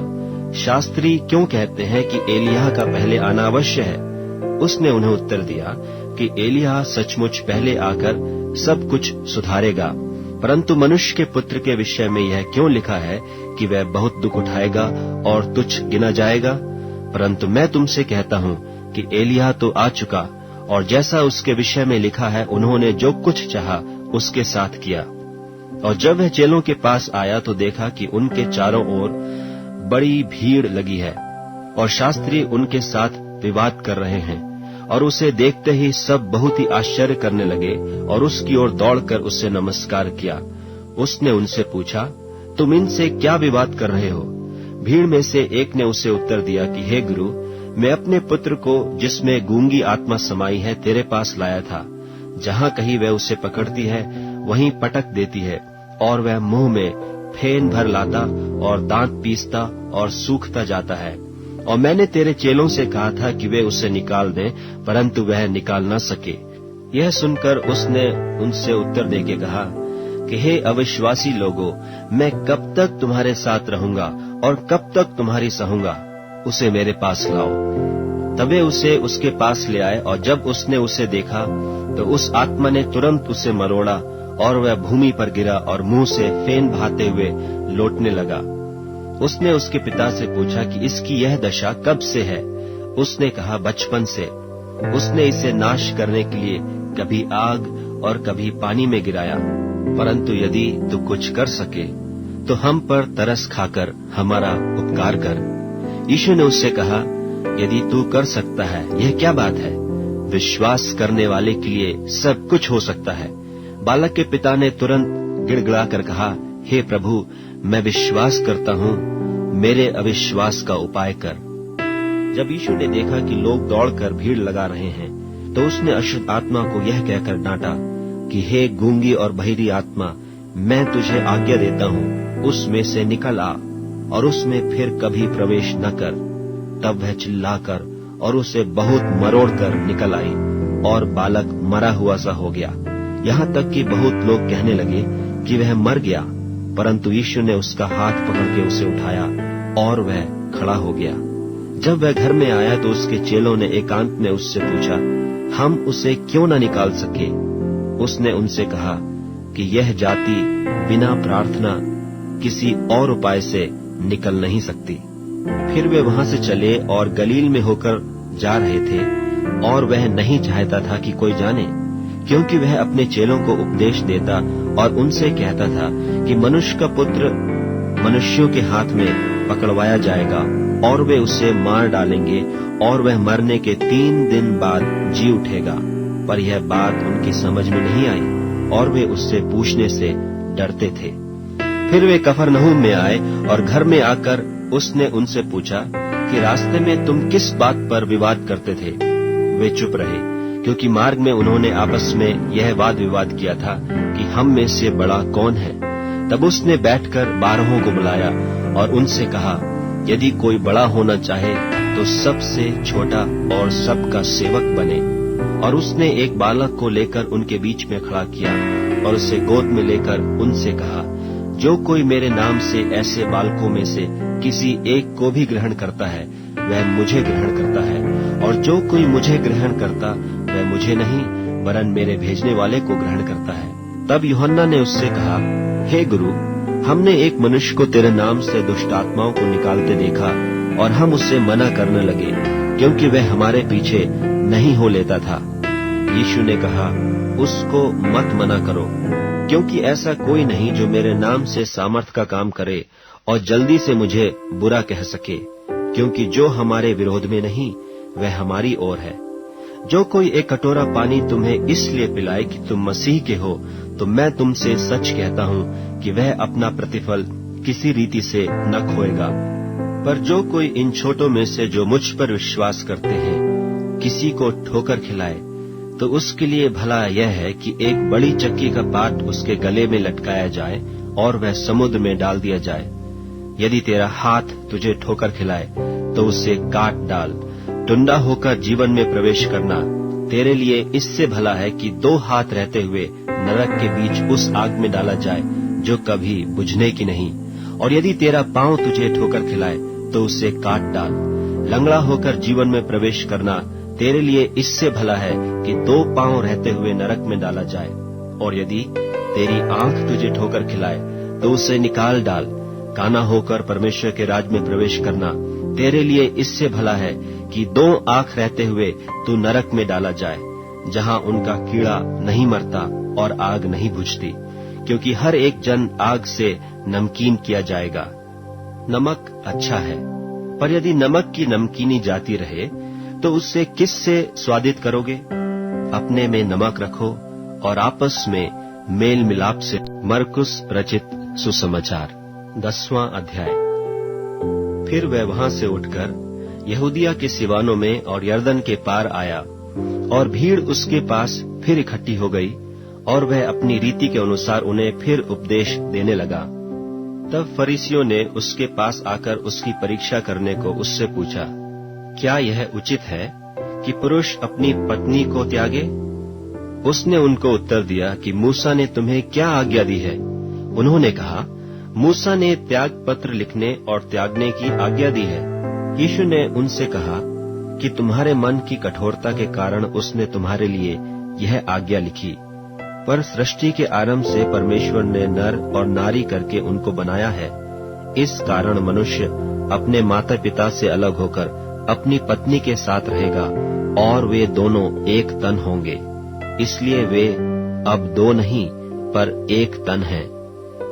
शास्त्री क्यों कहते हैं कि एलिय्याह का पहले आना अवश्य है? उसने उन्हें उत्तर दिया कि एलिय्याह सचमुच पहले आकर सब कुछ सुधारेगा, परंतु मनुष्य के पुत्र के विषय में यह क्यों लिखा है कि वह बहुत दुख उठाएगा और तुच्छ गिना जाएगा? परंतु मैं तुमसे कहता हूँ कि एलिय्याह तो आ चुका और जैसा उसके विषय में लिखा है उन्होंने जो कुछ चाहा उसके साथ किया। और जब वह चेलों के पास आया तो देखा कि उनके चारों ओर बड़ी भीड़ लगी है और शास्त्री उनके साथ विवाद कर रहे हैं। और उसे देखते ही सब बहुत ही आश्चर्य करने लगे और उसकी ओर दौड़कर उससे नमस्कार किया। उसने उनसे पूछा, तुम इनसे क्या विवाद कर रहे हो? भीड़ में से एक ने उसे उत्तर दिया कि हे गुरु, मैं अपने पुत्र को जिसमें गूंगी आत्मा समाई है तेरे पास लाया था। जहाँ कहीं वह उसे पकड़ती है वहीं पटक देती है और वह मुंह में फेन भर लाता और दांत पीसता और सूखता जाता है। और मैंने तेरे चेलों से कहा था कि वे उसे निकाल दें, परंतु वह निकाल न सके। यह सुनकर उसने उनसे उत्तर देके कहा कि हे अविश्वासी लोगों, मैं कब तक तुम्हारे साथ रहूंगा और कब तक तुम्हारी सहूंगा? उसे मेरे पास लाओ। तब वे उसे उसके पास ले आए और जब उसने उसे देखा तो उस आत्मा ने तुरंत उसे मरोड़ा और वह भूमि पर गिरा और मुंह से फेन बहाते हुए लौटने लगा। उसने उसके पिता से पूछा कि इसकी यह दशा कब से है? उसने कहा, बचपन से। उसने इसे नाश करने के लिए कभी आग और कभी पानी में गिराया। परंतु यदि तू कुछ कर सके तो हम पर तरस खाकर हमारा उपकार कर। यीशु ने उससे कहा, यदि तू कर सकता है यह क्या बात है? विश्वास करने वाले के लिए सब कुछ हो सकता है। बालक के पिता ने तुरंत गिड़गिड़ाकर कहा, हे प्रभु, मैं विश्वास करता हूँ, मेरे अविश्वास का उपाय कर। जब यीशु ने देखा कि लोग दौड़कर भीड़ लगा रहे हैं तो उसने अशुद्ध आत्मा को यह कहकर डांटा कि हे गूंगी और बहिरी आत्मा, मैं तुझे आज्ञा देता हूँ, उसमें से निकल आ और उसमें फिर कभी प्रवेश न कर। तब वह चिल्लाकर और उसे बहुत मरोड़कर निकल आई और बालक मरा हुआ सा हो गया। यहाँ तक कि बहुत लोग कहने लगे कि वह मर गया, परंतु यीशु ने उसका हाथ पकड़ के उसे उठाया और वह खड़ा हो गया। जब वह घर में आया तो उसके चेलों ने एकांत में उससे पूछा, हम उसे क्यों न निकाल सके? उसने उनसे कहा कि यह जाति बिना प्रार्थना किसी और उपाय से निकल नहीं सकती। फिर वे वहां से चले और गलील में होकर जा रहे थे और वह नहीं चाहता था कि कोई जाने, क्योंकि वह अपने चेलों को उपदेश देता और उनसे कहता था कि मनुष्य का पुत्र मनुष्यों के हाथ में पकड़वाया जाएगा और वे उसे मार डालेंगे और वह मरने के 3 दिन बाद जी उठेगा। पर यह बात उनकी समझ में नहीं आई और वे उससे पूछने से डरते थे। फिर वे कफरनहूम में आए और घर में आकर उसने उनसे पूछा कि रास्ते में तुम किस बात पर विवाद करते थे? वे चुप रहे, क्योंकि मार्ग में उन्होंने आपस में यह वाद विवाद किया था कि हम में से बड़ा कौन है। तब उसने बैठकर 12 को बुलाया और उनसे कहा, यदि कोई बड़ा होना चाहे तो सबसे छोटा और सबका सेवक बने। और उसने एक बालक को लेकर उनके बीच में खड़ा किया और उसे गोद में लेकर उनसे कहा, जो कोई मेरे नाम से ऐसे बालकों में से किसी एक को भी ग्रहण करता है वह मुझे ग्रहण करता है, और जो कोई मुझे ग्रहण करता वह मुझे नहीं वरन मेरे भेजने वाले को ग्रहण करता है। तब यूहन्ना ने उससे कहा, हे गुरु, हमने एक मनुष्य को तेरे नाम से दुष्ट आत्माओं को निकालते देखा और हम उससे मना करने लगे, क्योंकि वह हमारे पीछे नहीं हो लेता था। यीशु ने कहा, उसको मत मना करो, क्योंकि ऐसा कोई नहीं जो मेरे नाम से सामर्थ का काम करे और जल्दी से मुझे बुरा कह सके, क्योंकि जो हमारे विरोध में नहीं वह हमारी ओर है। जो कोई एक कटोरा पानी तुम्हें इसलिए पिलाए कि तुम मसीह के हो, तो मैं तुमसे सच कहता हूँ कि वह अपना प्रतिफल किसी रीति से न खोएगा। पर जो कोई इन छोटों में से जो मुझ पर विश्वास करते हैं किसी को ठोकर खिलाए, तो उसके लिए भला यह है कि एक बड़ी चक्की का पाट उसके गले में लटकाया जाए और वह समुद्र में डाल दिया जाए। यदि तेरा हाथ तुझे ठोकर खिलाए तो उसे काट डाल। टुंडा होकर जीवन में प्रवेश करना तेरे लिए इससे भला है कि 2 हाथ रहते हुए नरक के बीच उस आग में डाला जाए जो कभी बुझने की नहीं। और यदि तेरा पांव तुझे ठोकर खिलाए तो उसे काट डाल। लंगड़ा होकर जीवन में प्रवेश करना तेरे लिए इससे भला है कि 2 पांव रहते हुए नरक में डाला जाए। और यदि तेरी आंख तुझे ठोकर खिलाए तो उसे निकाल डाल। काना होकर परमेश्वर के राज में प्रवेश करना तेरे लिए इससे भला है कि 2 आंख रहते हुए तू नरक में डाला जाए, जहां उनका कीड़ा नहीं मरता और आग नहीं बुझती, क्योंकि हर एक जन आग से नमकीन किया जाएगा। नमक अच्छा है, पर यदि नमक की नमकीनी जाती रहे तो उससे किससे स्वादित करोगे? अपने में नमक रखो और आपस में मेल मिलाप से। मरकुस रचित सुसमाचार 10वां अध्याय। फिर वह वहां से उठकर यहूदिया के सिवानों में और यरदन के पार आया, और भीड़ उसके पास फिर इकट्ठी हो गई, और वह अपनी रीति के अनुसार उन्हें फिर उपदेश देने लगा। तब फरीसियों ने उसके पास आकर उसकी परीक्षा करने को उससे पूछा, क्या यह उचित है कि पुरुष अपनी पत्नी को त्यागे? उसने उनको उत्तर दिया कि मूसा ने तुम्हें क्या आज्ञा दी है? उन्होंने कहा, मूसा ने त्याग पत्र लिखने और त्यागने की आज्ञा दी है। यीशु ने उनसे कहा कि तुम्हारे मन की कठोरता के कारण उसने तुम्हारे लिए यह आज्ञा लिखी, पर सृष्टि के आरंभ से परमेश्वर ने नर और नारी करके उनको बनाया है। इस कारण मनुष्य अपने माता पिता से अलग होकर अपनी पत्नी के साथ रहेगा और वे दोनों एक तन होंगे। इसलिए वे अब 2 नहीं पर एक तन हैं।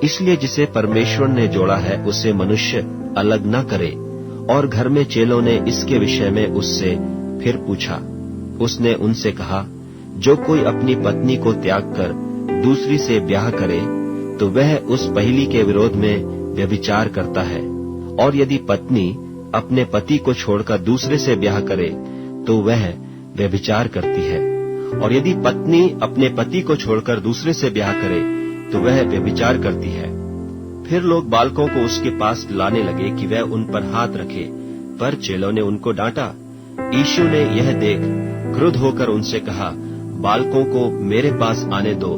इसलिए जिसे परमेश्वर ने जोड़ा है उसे मनुष्य अलग न करे। और घर में चेलों ने इसके विषय में उससे फिर पूछा। उसने उनसे कहा, जो कोई अपनी पत्नी को त्याग कर दूसरी से ब्याह करे तो वह उस पहली के विरोध में व्यभिचार करता है, और यदि पत्नी अपने पति को छोड़कर दूसरे से ब्याह करे तो वह व्यभिचार करती है, और यदि पत्नी अपने पति को छोड़कर दूसरे से ब्याह करे तो वह व्यभिचार करती है। फिर लोग बालकों को उसके पास लाने लगे कि वह उन पर हाथ रखे, पर चेलों ने उनको डांटा। यीशु ने यह देख क्रुद्ध होकर उनसे कहा, बालकों को मेरे पास आने दो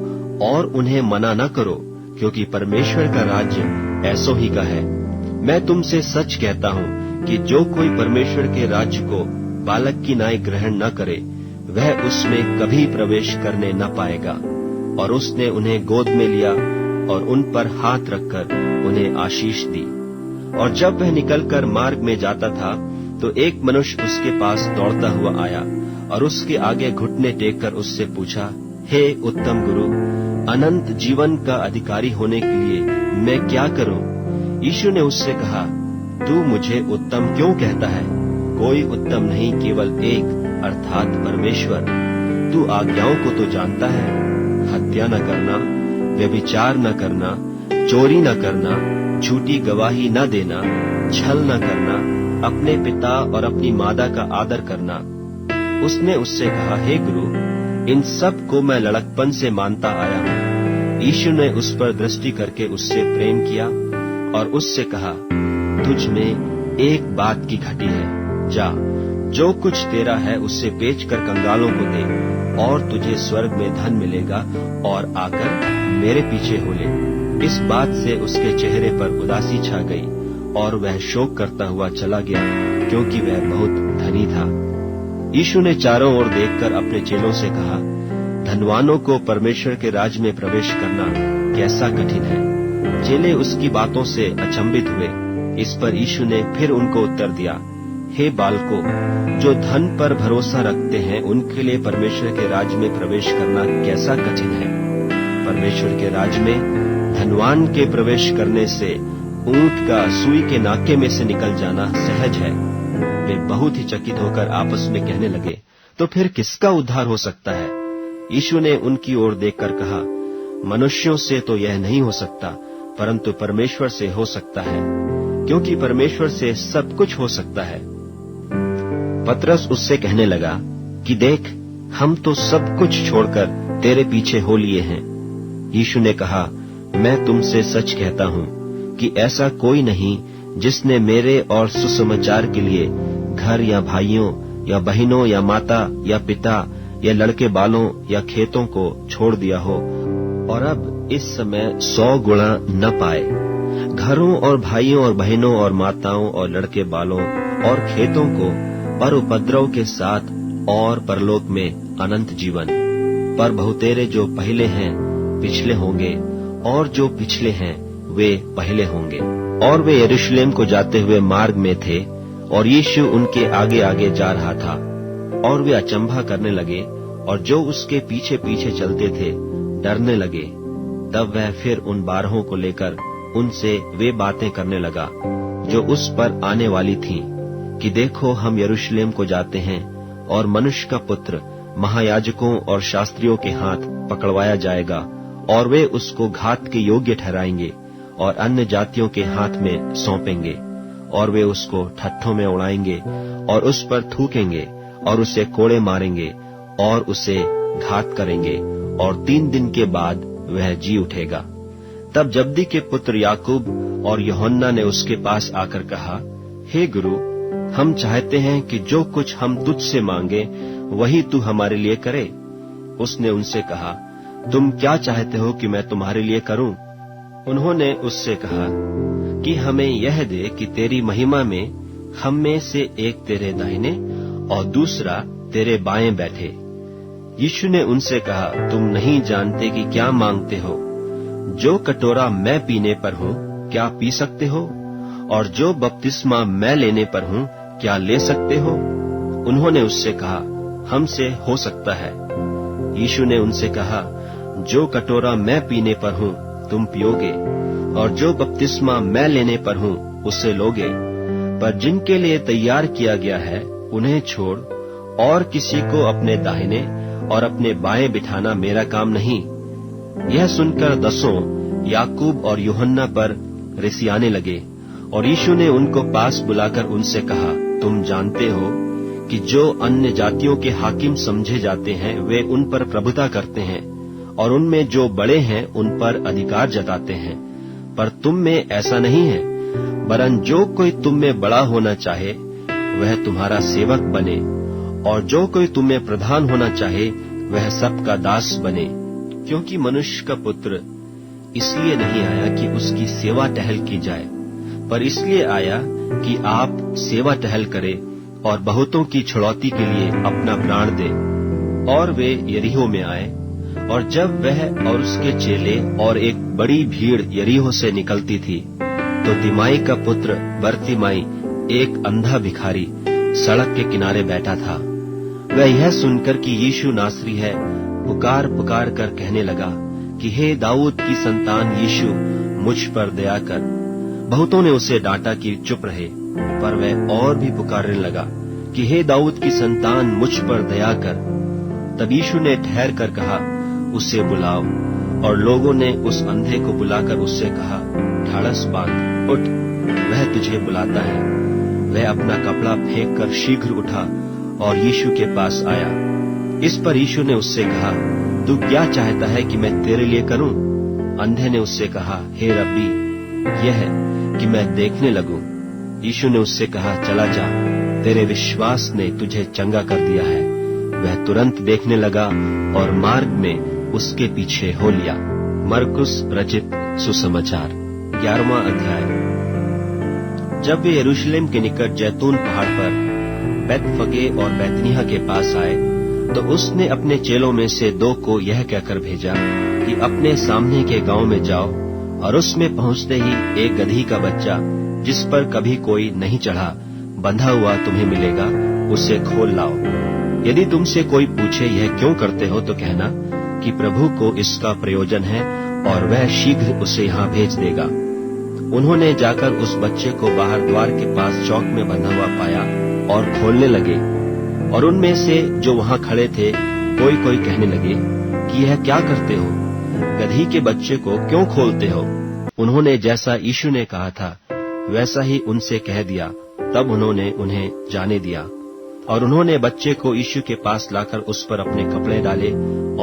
और उन्हें मना न करो, क्योंकि परमेश्वर का राज्य ऐसों ही का है। मैं तुमसे सच कहता हूँ कि जो कोई परमेश्वर के राज्य को बालक की नाई ग्रहण न करे वह उसमें कभी प्रवेश करने न पाएगा। और उसने उन्हें गोद में लिया और उन पर हाथ रखकर उन्हें आशीष दी। और जब वह निकलकर मार्ग में जाता था तो एक मनुष्य उसके पास दौड़ता हुआ आया और उसके आगे घुटने टेक कर उससे पूछा, हे उत्तम गुरु, अनंत जीवन का अधिकारी होने के लिए मैं क्या करूं? यीशु ने उससे कहा, तू मुझे उत्तम क्यों कहता है? कोई उत्तम नहीं, केवल एक, अर्थात परमेश्वर। तू आज्ञाओं को तो जानता है, हत्या न करना, व्यभिचार न करना, चोरी न करना, झूठी गवाही न देना, छल न करना, अपने पिता और अपनी माता का आदर करना। उसने उससे कहा, हे गुरु, इन सब को मैं लड़कपन से मानता आया हूँ। यीशु ने उस पर दृष्टि करके उससे प्रेम किया और उससे कहा, तुझ में एक बात की घटी है, जा, जो कुछ तेरा है उससे बेचकर कंगालों को दे और तुझे स्वर्ग में धन मिलेगा, और आकर मेरे पीछे हो ले। इस बात से उसके चेहरे पर उदासी छा गई और वह शोक करता हुआ चला गया, क्योंकि वह बहुत धनी था। यीशु ने चारों ओर देखकर अपने चेलों से कहा, धनवानों को परमेश्वर के राज्य में प्रवेश करना कैसा कठिन है। चेले उसकी बातों से अचंभित हुए। इस पर यीशु ने फिर उनको उत्तर दिया, हे बालकों, जो धन पर भरोसा रखते हैं उनके लिए परमेश्वर के राज्य में प्रवेश करना कैसा कठिन है। परमेश्वर के राज्य में धनवान के प्रवेश करने से ऊंट का सुई के नाके में से निकल जाना सहज है। वे बहुत ही चकित होकर आपस में कहने लगे, तो फिर किसका उद्धार हो सकता है? यीशु ने उनकी ओर देखकर कहा, मनुष्यों से तो यह नहीं हो सकता, परंतु परमेश्वर से हो सकता है, क्योंकि परमेश्वर से सब कुछ हो सकता है। पतरस उससे कहने लगा कि देख, हम तो सब कुछ छोड़कर तेरे पीछे हो लिए हैं। यीशु ने कहा, मैं तुमसे सच कहता हूँ कि ऐसा कोई नहीं जिसने मेरे और सुसमाचार के लिए घर या भाइयों या बहनों या माता या पिता या लड़के बालों या खेतों को छोड़ दिया हो और अब इस समय 100 गुणा न पाए, घरों और भाइयों और बहनों और माताओं और लड़के बालों और खेतों को पर उपद्रव के साथ और परलोक में अनंत जीवन। पर बहुतेरे जो पहले हैं पिछले होंगे, और जो पिछले हैं वे पहले होंगे। और वे यरूशलेम को जाते हुए मार्ग में थे, और यीशु उनके आगे आगे जा रहा था, और वे अचंभा करने लगे, और जो उसके पीछे पीछे चलते थे डरने लगे। तब वह फिर उन 12 को लेकर उनसे वे बातें करने लगा जो उस पर आने वाली थीं, कि देखो, हम यरूशलेम को जाते हैं, और मनुष्य का पुत्र महायाजकों और शास्त्रियों के हाथ पकड़वाया जाएगा, और वे उसको घात के योग्य ठहराएंगे और अन्य जातियों के हाथ में सौंपेंगे, और वे उसको ठट्ठों में उड़ाएंगे और उस पर थूकेंगे और उसे कोड़े मारेंगे और उसे घात करेंगे, और 3 दिन के बाद वह जी उठेगा। तब जब्दी के पुत्र याकूब और यूहन्ना ने उसके पास आकर कहा, हे गुरु, हम चाहते हैं कि जो कुछ हम तुझसे मांगे वही तू हमारे लिए करे। उसने उनसे कहा, तुम क्या चाहते हो कि मैं तुम्हारे लिए करूं? उन्होंने उससे कहा कि हमें यह दे कि तेरी महिमा में हम में से एक तेरे दाहिने और दूसरा तेरे बाएं बैठे। यीशु ने उनसे कहा, तुम नहीं जानते कि क्या मांगते हो। जो कटोरा मैं पीने पर हूँ क्या पी सकते हो, और जो बपतिस्मा मैं लेने पर हूँ क्या ले सकते हो? उन्होंने उससे कहा, हमसे हो सकता है। यीशु ने उनसे कहा, जो कटोरा मैं पीने पर हूँ तुम पियोगे, और जो बपतिस्मा मैं लेने पर हूँ उसे लोगे, पर जिनके लिए तैयार किया गया है उन्हें छोड़ और किसी को अपने दाहिने और अपने बाएं बिठाना मेरा काम नहीं। यह सुनकर 10 याकूब और यूहन्ना पर रिसियाने लगे, और यीशु ने उनको पास बुलाकर उनसे कहा, तुम जानते हो कि जो अन्य जातियों के हाकिम समझे जाते हैं वे उन पर प्रभुता करते हैं, और उनमें जो बड़े हैं उन पर अधिकार जताते हैं, पर तुम में ऐसा नहीं है। वरन जो कोई तुम में बड़ा होना चाहे वह तुम्हारा सेवक बने, और जो कोई तुम में प्रधान होना चाहे वह सबका दास बने। क्योंकि मनुष्य का पुत्र इसलिए नहीं आया कि उसकी सेवा टहल की जाए, पर इसलिए आया कि आप सेवा टहल करे और बहुतों की छुड़ौती के लिए अपना प्राण दे। और वे यरीहो में आए, और जब वह और उसके चेले और एक बड़ी भीड़ यरीहो से निकलती थी, तो तिमाई का पुत्र बरतिमाई एक अंधा भिखारी सड़क के किनारे बैठा था। वह यह सुनकर कि यीशु नासरी है, पुकार पुकार कर कहने लगा कि हे दाऊद की संतान यीशु, मुझ पर दया कर। बहुतों ने उसे डांटा कि चुप रहे, पर वह और भी पुकारने लगा कि हे दाऊद की संतान, मुझ पर दया कर। तब यीशु ने ठहर कर कहा, उसे बुलाओ। और लोगों ने उस अंधे को बुलाकर उससे कहा, ढाढ़स बांध, उठ, वह तुझे बुलाता है। वह अपना कपड़ा फेंक कर शीघ्र उठा और यीशु के पास आया। इस पर यीशु ने उससे कहा, तू क्या चाहता है कि मैं तेरे लिए करूं? अंधे ने उससे कहा, हे रब्बी, यह है कि मैं देखने लगूं। यीशु ने उससे कहा, चला जा, तेरे विश्वास ने तुझे चंगा कर दिया है। वह तुरंत देखने लगा और मार्ग में उसके पीछे हो लिया। मरकुस रचित सुसमाचार 11वां अध्याय। जब वे यरूशलेम के निकट जैतून पहाड़ पर बैतफगे और बैतनिय्याह के पास आए, तो उसने अपने चेलों में से 2 को यह कहकर भेजा कि अपने सामने के गांव में जाओ और उसमें पहुंचते ही एक गदही का बच्चा, जिस पर कभी कोई नहीं चढ़ा, बंधा हुआ तुम्हें मिलेगा, उसे खोल लाओ। यदि तुमसे कोई पूछे, यह क्यों करते हो, तो कहना कि प्रभु को इसका प्रयोजन है और वह शीघ्र उसे यहाँ भेज देगा। उन्होंने जाकर उस बच्चे को बाहर द्वार के पास चौक में बंधा हुआ पाया और खोलने लगे। और उनमें से जो वहां खड़े थे, कोई कोई कहने लगे कि यह क्या करते हो, गदही के बच्चे को क्यों खोलते हो? उन्होंने जैसा यीशु ने कहा था वैसा ही उनसे कह दिया। तब उन्होंने उन्हें जाने दिया। और उन्होंने बच्चे को यीशु के पास लाकर उस पर अपने कपड़े डाले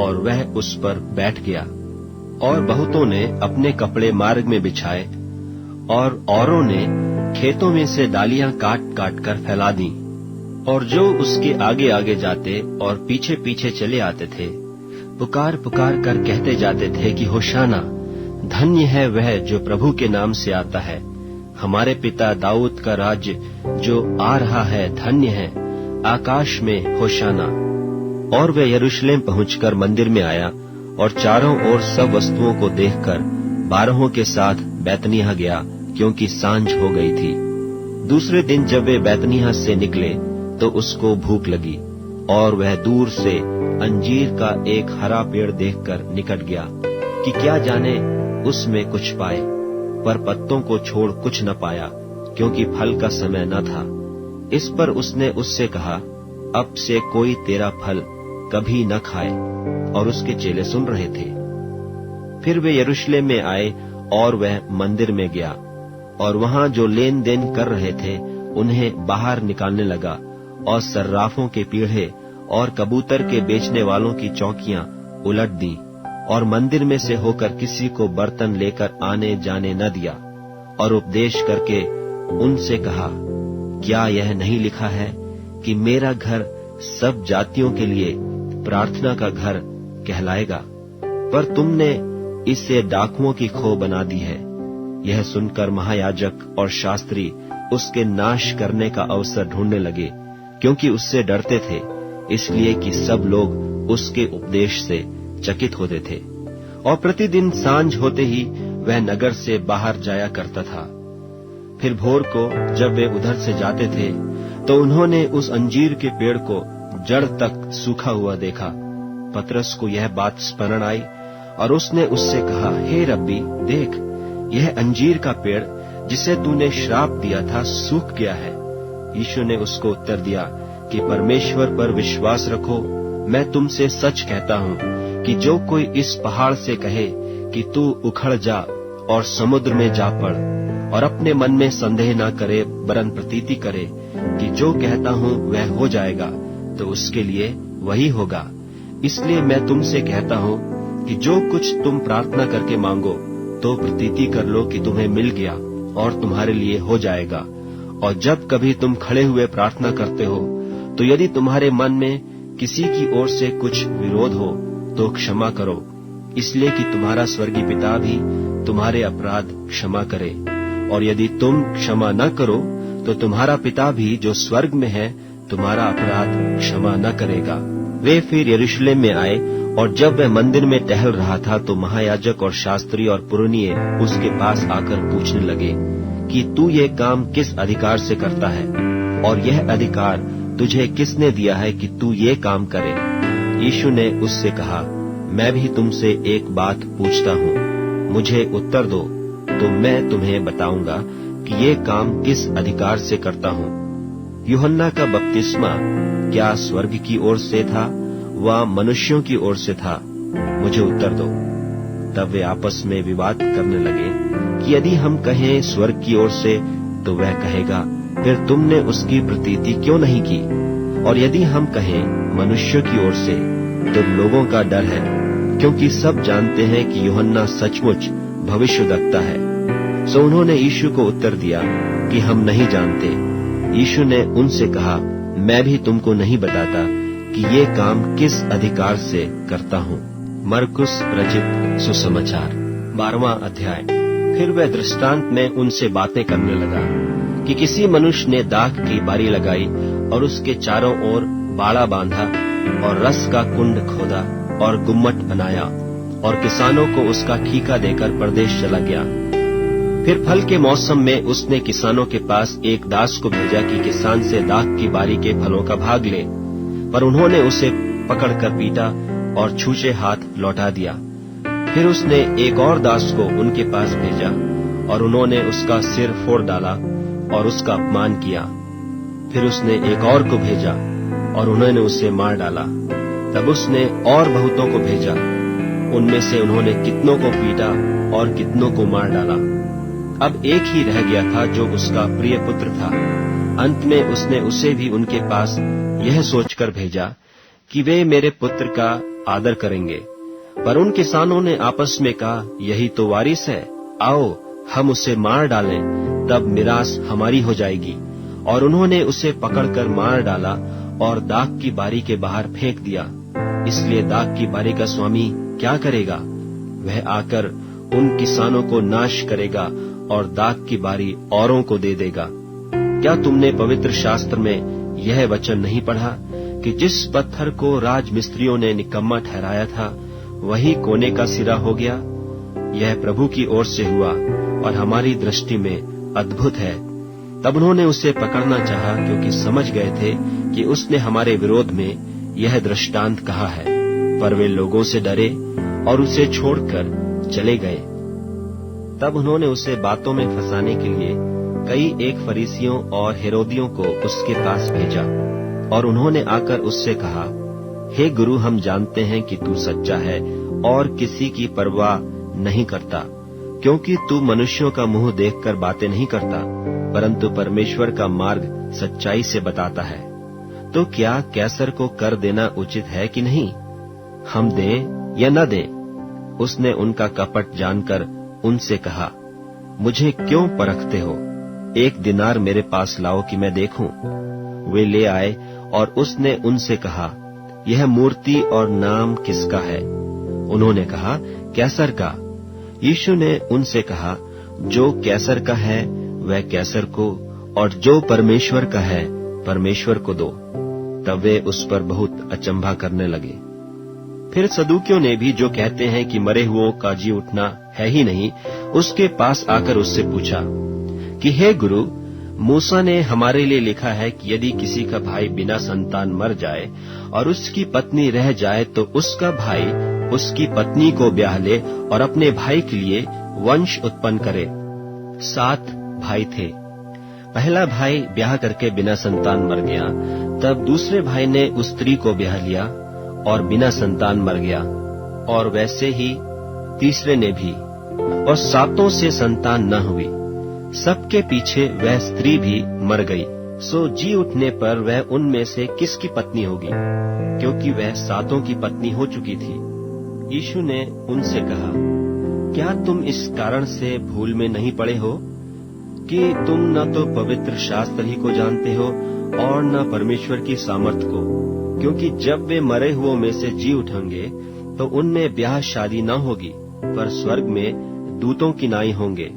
और वह उस पर बैठ गया। और बहुतों ने अपने कपड़े मार्ग में बिछाए और औरों ने खेतों में से डालियां काट काट कर फैला दी। और जो उसके आगे आगे जाते और पीछे पीछे चले आते थे, पुकार पुकार कर कहते जाते थे कि होशाना, धन्य है वह जो प्रभु के नाम से आता है। हमारे पिता दाऊद का राज्य जो आ रहा है, धन्य है, आकाश में होशाना। और वे यरूशलेम पहुंचकर मंदिर में आया और चारों ओर सब वस्तुओं को देखकर 12 के साथ बैतनिय्याह गया, क्योंकि सांझ हो गई थी। दूसरे दिन जब वे बैतनिय्याह से निकले तो उसको भूख लगी, और वह दूर से अंजीर का एक हरा पेड़ देखकर निकट गया कि क्या जाने उसमें कुछ पाए, पर पत्तों को छोड़ कुछ न पाया, क्योंकि फल का समय न था। इस पर उसने उससे कहा, अब से कोई तेरा फल कभी न खाए। और उसके चेले सुन रहे थे। फिर वे यरूशलेम में आए और वह मंदिर में गया, और वहां जो लेन देन कर रहे थे उन्हें बाहर निकालने लगा, और सर्राफों के पीढ़े और कबूतर के बेचने वालों की चौकियां उलट दी, और मंदिर में से होकर किसी को बर्तन लेकर आने जाने न दिया। और उपदेश करके उनसे कहा, क्या यह नहीं लिखा है कि मेरा घर सब जातियों के लिए प्रार्थना का घर कहलाएगा? पर तुमने इसे डाकुओं की खो बना दी है। यह सुनकर महायाजक और शास्त्री उसके नाश करने का अवसर ढूंढने लगे, क्योंकि उससे डरते थे, इसलिए कि सब लोग उसके उपदेश से चकित होते थे। और प्रतिदिन सांझ होते ही वह नगर से बाहर जाया करता था। फिर भोर को जब वे उधर से जाते थे, तो उन्होंने उस अंजीर के पेड़ को जड़ तक सूखा हुआ देखा। पतरस को यह बात स्मरण आई और उसने उससे कहा, हे रब्बी, देख, यह अंजीर का पेड़ जिसे तूने श्राप दिया था सूख गया है। यीशु ने उसको उत्तर दिया कि परमेश्वर पर विश्वास रखो। मैं तुमसे सच कहता हूँ कि जो कोई इस पहाड़ से कहे कि तू उखड़ जा और समुद्र में जा पड़, और अपने मन में संदेह न करे, वरन प्रतीति करे कि जो कहता हूँ वह हो जाएगा, तो उसके लिए वही होगा। इसलिए मैं तुमसे कहता हूँ कि जो कुछ तुम प्रार्थना करके मांगो, तो प्रतीति कर लो कि तुम्हें मिल गया और तुम्हारे लिए हो जाएगा। और जब कभी तुम खड़े हुए प्रार्थना करते हो, तो यदि तुम्हारे मन में किसी की ओर से कुछ विरोध हो, तो क्षमा करो, इसलिए कि तुम्हारा स्वर्गीय पिता भी तुम्हारे अपराध क्षमा करे। और यदि तुम क्षमा न करो, तो तुम्हारा पिता भी जो स्वर्ग में है तुम्हारा अपराध क्षमा न करेगा। वे फिर यरूशलेम में आए, और जब वह मंदिर में टहल रहा था, तो महायाजक और शास्त्री और पुरनिये उसके पास आकर पूछने लगे कि तू ये काम किस अधिकार से करता है, और यह अधिकार तुझे किसने दिया है कि तू ये काम करे? यीशु ने उससे कहा, मैं भी तुमसे एक बात पूछता हूँ, मुझे उत्तर दो तो मैं तुम्हें बताऊंगा कि ये काम किस अधिकार से करता हूँ। यूहन्ना का बपतिस्मा क्या स्वर्ग की ओर से था व मनुष्यों की ओर से था? मुझे उत्तर दो। तब वे आपस में विवाद करने लगे कि यदि हम कहें स्वर्ग की ओर से तो वह कहेगा, फिर तुमने उसकी प्रतीति क्यों नहीं की? और यदि हम कहें मनुष्य की ओर से तो लोगों का डर है, क्योंकि सब जानते हैं कि यूहन्ना सचमुच भविष्यद्वक्ता है। सो उन्होंने यीशु को उत्तर दिया कि हम नहीं जानते। यीशु ने उनसे कहा, मैं भी तुमको नहीं बताता कि ये काम किस अधिकार से करता हूँ। मरकुस रचित सुसमाचार 12वां अध्याय। फिर वह दृष्टांत में उनसे बातें करने लगा कि किसी मनुष्य ने दाख की बारी लगाई और उसके चारों ओर बाड़ा बांधा और रस का कुंड खोदा और गुम्मट बनाया और किसानों को उसका ठीका देकर परदेश चला गया। फिर फल के मौसम में उसने किसानों के पास एक दास को भेजा कि किसान से दाख की बारी के फलों का भाग ले, पर उन्होंने उसे पकड़कर पीटा और छूछे हाथ लौटा दिया। फिर उसने एक और दास को उनके पास भेजा और उन्होंने उसका सिर फोड़ डाला और उसका अपमान किया। फिर उसने एक और को भेजा और उन्होंने उसे मार डाला। तब उसने और बहुतों को भेजा, उनमें से उन्होंने कितनों को पीटा और कितनों को मार डाला। अब एक ही रह गया था जो उसका प्रिय पुत्र था। अंत में उसने उसे भी उनके पास यह सोचकर भेजा कि वे मेरे पुत्र का आदर करेंगे। पर उन किसानों ने आपस में कहा, यही तो वारिस है, आओ हम उसे मार डालें, तब मिरास हमारी हो जाएगी। और उन्होंने उसे पकड़कर मार डाला और दाख की बारी के बाहर फेंक दिया। इसलिए दाख की बारी का स्वामी क्या करेगा? वह आकर उन किसानों को नाश करेगा और दाख की बारी औरों को दे देगा। क्या तुमने पवित्र शास्त्र में यह वचन नहीं पढ़ा कि जिस पत्थर को राजमिस्त्रियों ने निकम्मा ठहराया था, वही कोने का सिरा हो गया? यह प्रभु की ओर से हुआ और हमारी दृष्टि में अद्भुत है। तब उन्होंने उसे पकड़ना चाहा, क्योंकि समझ गए थे कि उसने हमारे विरोध में यह दृष्टांत कहा है। पर वे लोगों से डरे और उसे छोड़कर चले गए। तब उन्होंने उसे बातों में फंसाने के लिए कई एक फरीसियों और हेरोदियों को उसके पास भेजा और उन्होंने आकर उससे कहा, हे गुरु, हम जानते हैं कि तू सच्चा है और किसी की परवाह नहीं करता, क्योंकि तू मनुष्यों का मुंह देखकर बातें नहीं करता, परंतु परमेश्वर का मार्ग सच्चाई से बताता है। तो क्या कैसर को कर देना उचित है कि नहीं? हम दें या न दें? उसने उनका कपट जानकर उनसे कहा, मुझे क्यों परखते हो? 1 दिनार मेरे पास लाओ कि मैं देखूं। वे ले आए और उसने उनसे कहा, यह मूर्ति और नाम किसका है? उन्होंने कहा, कैसर का। यीशु ने उनसे कहा, जो कैसर का है वह कैसर को, और जो परमेश्वर का है परमेश्वर को दो। तब वे उस पर बहुत अचंभा करने लगे। फिर सदूकियों ने भी, जो कहते हैं कि मरे हुओं का जी उठना है ही नहीं, उसके पास आकर उससे पूछा कि हे गुरु, मूसा ने हमारे लिए लिखा है कि यदि किसी का भाई बिना संतान मर जाए और उसकी पत्नी रह जाए तो उसका भाई उसकी पत्नी को ब्याह ले और अपने भाई के लिए वंश उत्पन्न करे। 7 भाई थे। पहला भाई ब्याह करके बिना संतान मर गया। तब दूसरे भाई ने उस स्त्री को ब्याह लिया और बिना संतान मर गया, और वैसे ही तीसरे ने भी, और 7 से संतान न हुई। सबके पीछे वह स्त्री भी मर गई। सो जी उठने पर वह उनमें से किसकी पत्नी होगी, क्योंकि वह 7 की पत्नी हो चुकी थी। यीशु ने उनसे कहा, क्या तुम इस कारण से भूल में नहीं पड़े हो कि तुम न तो पवित्र शास्त्र ही को जानते हो और न परमेश्वर की सामर्थ को? क्योंकि जब वे मरे हुओं में से जी उठेंगे तो उनमें ब्याह शादी न होगी, पर स्वर्ग में दूतों की नाई होंगे।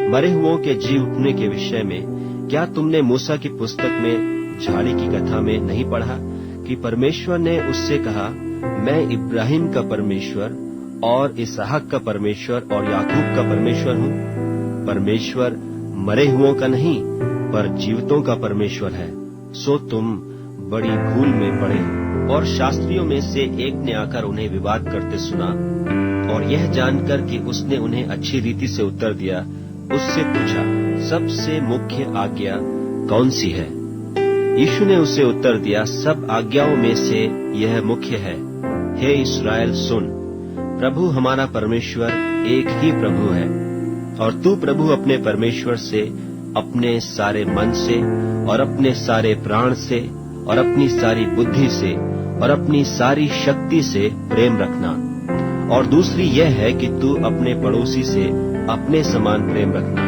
मरे हुओं के जी उठने के विषय में क्या तुमने मूसा की पुस्तक में झाड़ी की कथा में नहीं पढ़ा कि परमेश्वर ने उससे कहा, मैं इब्राहिम का परमेश्वर और इसहाक का परमेश्वर और याकूब का परमेश्वर हूँ। परमेश्वर मरे हुओं का नहीं पर जीवितों का परमेश्वर है, सो तुम बड़ी भूल में पड़े हो। और शास्त्रियों में से एक ने आकर उन्हें विवाद करते सुना, और यह जानकर कि उसने उन्हें अच्छी रीति से उत्तर दिया, उससे पूछा, सबसे मुख्य आज्ञा कौन सी है? यीशु ने उसे उत्तर दिया, सब आज्ञाओं में से यह मुख्य है, हे इस्राएल सुन, प्रभु हमारा परमेश्वर एक ही प्रभु है, और तू प्रभु अपने परमेश्वर से अपने सारे मन से और अपने सारे प्राण से और अपनी सारी बुद्धि से और अपनी सारी शक्ति से प्रेम रखना। और दूसरी यह है कि तू अपने पड़ोसी से अपने समान प्रेम रखना।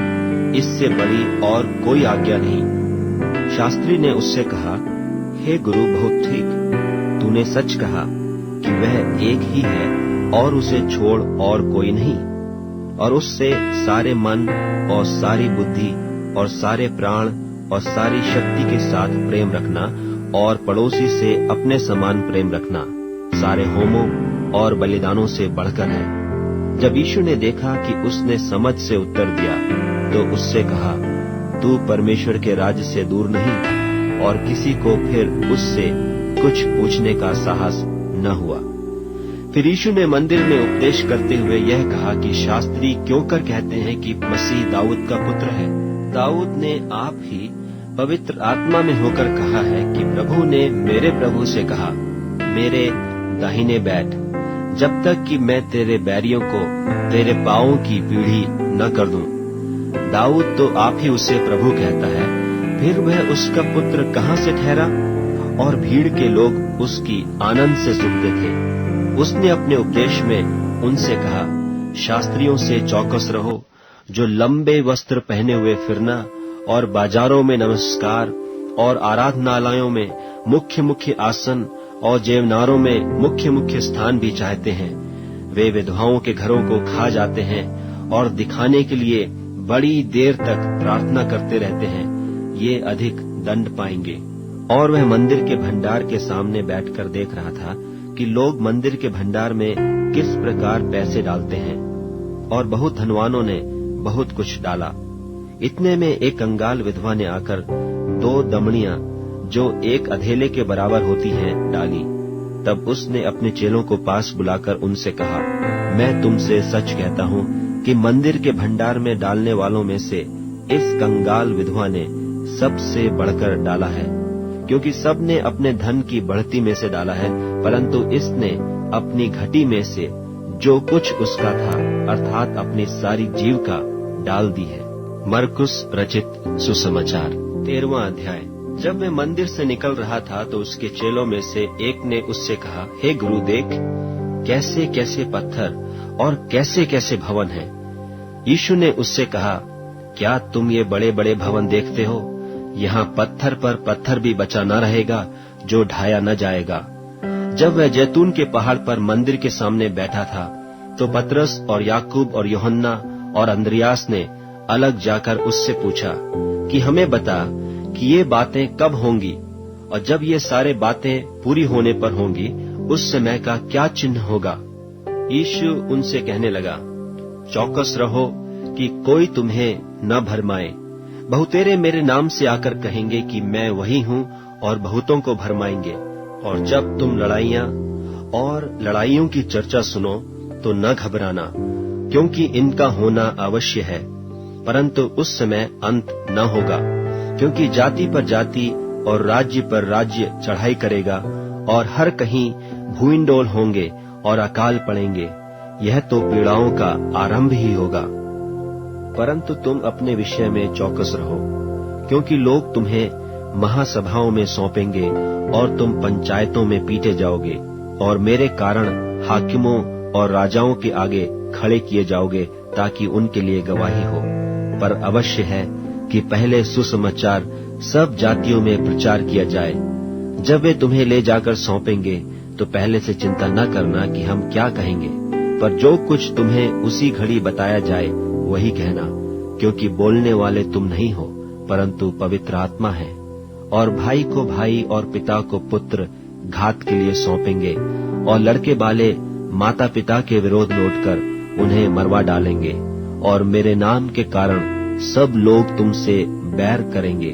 इससे बड़ी और कोई आज्ञा नहीं। शास्त्री ने उससे कहा, हे गुरु, बहुत ठीक, तूने सच कहा कि वह एक ही है और उसे छोड़ और कोई नहीं, और उससे सारे मन और सारी बुद्धि और सारे प्राण और सारी शक्ति के साथ प्रेम रखना, और पड़ोसी से अपने समान प्रेम रखना सारे होमों और बलिदानों से बढ़कर है। जब यीशु ने देखा कि उसने समझ से उत्तर दिया, तो उससे कहा, तू परमेश्वर के राज्य से दूर नहीं, और किसी को फिर उससे कुछ पूछने का साहस न हुआ। फिर यीशु ने मंदिर में उपदेश करते हुए यह कहा कि शास्त्री क्यों कर कहते हैं कि मसीह दाऊद का पुत्र है। दाऊद ने आप ही पवित्र आत्मा में होकर कहा है कि प्रभु ने मेरे प्रभु से कहा, मेरे दाहिने बैठ, जब तक कि मैं तेरे बैरियों को तेरे पांवों की पीढ़ी न कर दूं। दाऊद तो आप ही उसे प्रभु कहता है, फिर वह उसका पुत्र कहाँ से ठहरा? और भीड़ के लोग उसकी आनंद से सुनते थे। उसने अपने उपदेश में उनसे कहा, शास्त्रियों से चौकस रहो, जो लंबे वस्त्र पहने हुए फिरना और बाजारों में नमस्कार और आराधनालयों में मुख्य मुख्य आसन और जेवनारों में मुख्य मुख्य स्थान भी चाहते हैं। वे विधवाओं के घरों को खा जाते हैं और दिखाने के लिए बड़ी देर तक प्रार्थना करते रहते हैं, ये अधिक दंड पाएंगे। और वह मंदिर के भंडार के सामने बैठकर देख रहा था कि लोग मंदिर के भंडार में किस प्रकार पैसे डालते हैं, और बहुत धनवानों ने बहुत कुछ डाला। इतने में एक कंगाल विधवा ने आकर 2 दमड़ियां, जो एक अधेले के बराबर होती हैं, डाली। तब उसने अपने चेलों को पास बुलाकर उनसे कहा, मैं तुमसे सच कहता हूँ कि मंदिर के भंडार में डालने वालों में से इस कंगाल विधवा ने सबसे बढ़कर डाला है, क्योंकि सब ने अपने धन की बढ़ती में से डाला है, परंतु इसने अपनी घटी में से जो कुछ उसका था, अर्थात अपनी सारी जीविका डाल दी है। मरकुस रचित सुसमाचार 13वां अध्याय। जब मैं मंदिर से निकल रहा था तो उसके चेलों में से एक ने उससे कहा, हे गुरु, देख कैसे कैसे पत्थर और कैसे कैसे भवन हैं। यीशु ने उससे कहा, क्या तुम ये बड़े बड़े भवन देखते हो? यहाँ पत्थर पर पत्थर भी बचा न रहेगा जो ढाया न जाएगा। जब वह जैतून के पहाड़ पर मंदिर के सामने बैठा था, तो पतरस और याकूब और यूहन्ना और अंद्रियास ने अलग जाकर उससे पूछा कि हमें बता कि ये बातें कब होंगी, और जब ये सारे बातें पूरी होने पर होंगी, उस समय का क्या चिन्ह होगा? यीशु उनसे कहने लगा, चौकस रहो कि कोई तुम्हें न भरमाए। बहुतेरे मेरे नाम से आकर कहेंगे कि मैं वही हूँ, और बहुतों को भरमाएंगे। और जब तुम लड़ाइयाँ और लड़ाइयों की चर्चा सुनो तो न घबराना, क्योंकि इनका होना अवश्य है, परंतु उस समय अंत न होगा। क्योंकि जाति पर जाति और राज्य पर राज्य चढ़ाई करेगा, और हर कहीं भूइंडोल होंगे और अकाल पड़ेंगे। यह तो पीड़ाओं का आरंभ ही होगा। परंतु तुम अपने विषय में चौकस रहो, क्योंकि लोग तुम्हें महासभाओं में सौंपेंगे और तुम पंचायतों में पीटे जाओगे, और मेरे कारण हाकिमों और राजाओं के आगे खड़े किए जाओगे, ताकि उनके लिए गवाही हो। पर अवश्य है कि पहले सुसमाचार सब जातियों में प्रचार किया जाए। जब वे तुम्हें ले जाकर सौंपेंगे तो पहले से चिंता न करना कि हम क्या कहेंगे, पर जो कुछ तुम्हें उसी घड़ी बताया जाए वही कहना, क्योंकि बोलने वाले तुम नहीं हो, परंतु पवित्र आत्मा है। और भाई को भाई और पिता को पुत्र घात के लिए सौंपेंगे, और लड़के बाले माता पिता के विरोध में उठकर उन्हें मरवा डालेंगे, और मेरे नाम के कारण सब लोग तुमसे बैर करेंगे,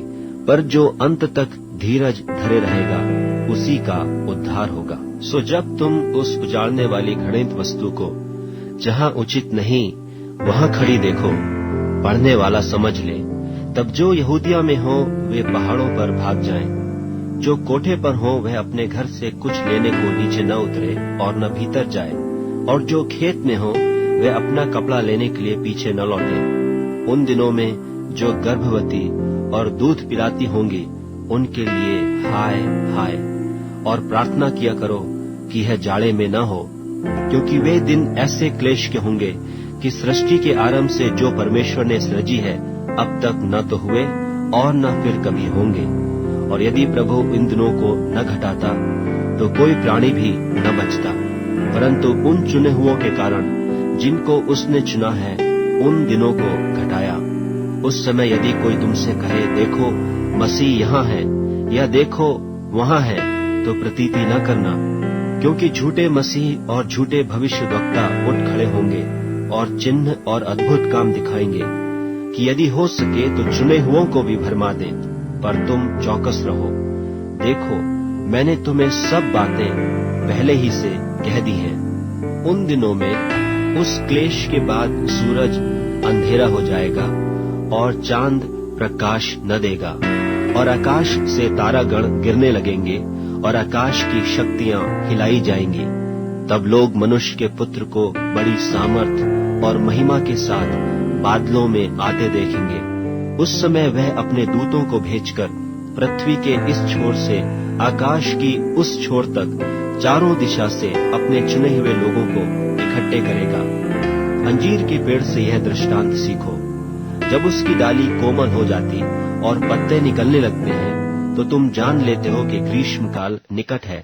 पर जो अंत तक धीरज धरे रहेगा उसी का उद्धार होगा। सो जब तुम उस उजाड़ने वाली घृणित वस्तु को जहाँ उचित नहीं वहाँ खड़ी देखो, पढ़ने वाला समझ ले, तब जो यहूदिया में हो वे पहाड़ों पर भाग जाएं, जो कोठे पर हो वह अपने घर से कुछ लेने को नीचे न उतरे और न भीतर जाए, और जो खेत में हो वे अपना कपड़ा लेने के लिए पीछे न लौटे। उन दिनों में जो गर्भवती और दूध पिलाती होंगी उनके लिए हाय हाय, और प्रार्थना किया करो कि यह जाड़े में न हो, क्योंकि वे दिन ऐसे क्लेश के होंगे कि सृष्टि के आरंभ से जो परमेश्वर ने सृजी है अब तक न तो हुए और न फिर कभी होंगे। और यदि प्रभु इन दिनों को न घटाता तो कोई प्राणी भी न बचता, परंतु उन चुने हुओं के कारण जिनको उसने चुना है उन दिनों को घटाया। उस समय यदि कोई तुमसे कहे देखो मसीह यहाँ है या देखो वहाँ है, तो प्रतीति न करना, क्योंकि झूठे मसीह और झूठे भविष्यद्वक्ता उठ खड़े होंगे और चिन्ह और अद्भुत काम दिखाएंगे कि यदि हो सके तो चुने हुओं को भी भरमा दें। पर तुम चौकस रहो, देखो मैंने तुम्हें सब बातें पहले ही से कह दी हैं। उन दिनों में उस क्लेश के बाद सूरज अंधेरा हो जाएगा और चांद प्रकाश न देगा, और आकाश से तारागण गिरने लगेंगे और आकाश की शक्तियां हिलाई जाएंगी। तब लोग मनुष्य के पुत्र को बड़ी सामर्थ और महिमा के साथ बादलों में आते देखेंगे। उस समय वह अपने दूतों को भेजकर पृथ्वी के इस छोर से आकाश की उस छोर तक चारों दिशा से अपने चुने हुए लोगों को इकट्ठे करेगा। अंजीर के पेड़ से यह दृष्टांत सीखो, जब उसकी डाली कोमल हो जाती और पत्ते निकलने लगते हैं तो तुम जान लेते हो कि ग्रीष्म काल निकट है।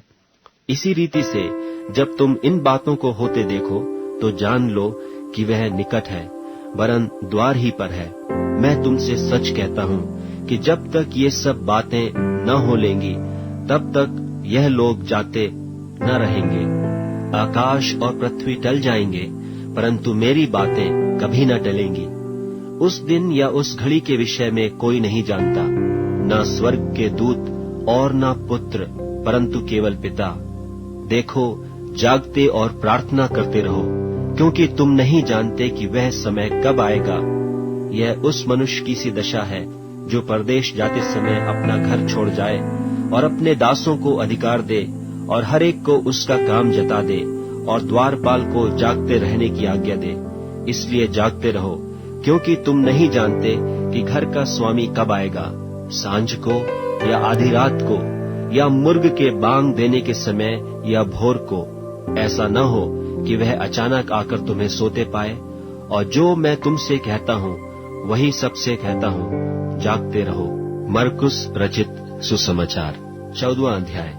इसी रीति से जब तुम इन बातों को होते देखो तो जान लो कि वह निकट है, वरन द्वार ही पर है। मैं तुमसे सच कहता हूँ कि जब तक ये सब बातें न हो लेंगी तब तक यह लोग जाते न रहेंगे। आकाश और पृथ्वी टल जाएंगे, परंतु मेरी बातें कभी न टलेंगी। उस दिन या उस घड़ी के विषय में कोई नहीं जानता, न स्वर्ग के दूत और न पुत्र, परंतु केवल पिता। देखो जागते और प्रार्थना करते रहो, क्योंकि तुम नहीं जानते कि वह समय कब आएगा। यह उस मनुष्य की सी दशा है जो परदेश जाते समय अपना घर छोड़ जाए और अपने दासों को अधिकार दे और हर एक को उसका काम जता दे और द्वारपाल को जागते रहने की आज्ञा दे। इसलिए जागते रहो, क्योंकि तुम नहीं जानते कि घर का स्वामी कब आएगा, सांझ को या आधी रात को या मुर्ग के बांग देने के समय या भोर को। ऐसा न हो कि वह अचानक आकर तुम्हें सोते पाए। और जो मैं तुमसे कहता हूँ वही सबसे कहता हूँ, जागते रहो। मरकुस रचित सुसमाचार 14वां अध्याय।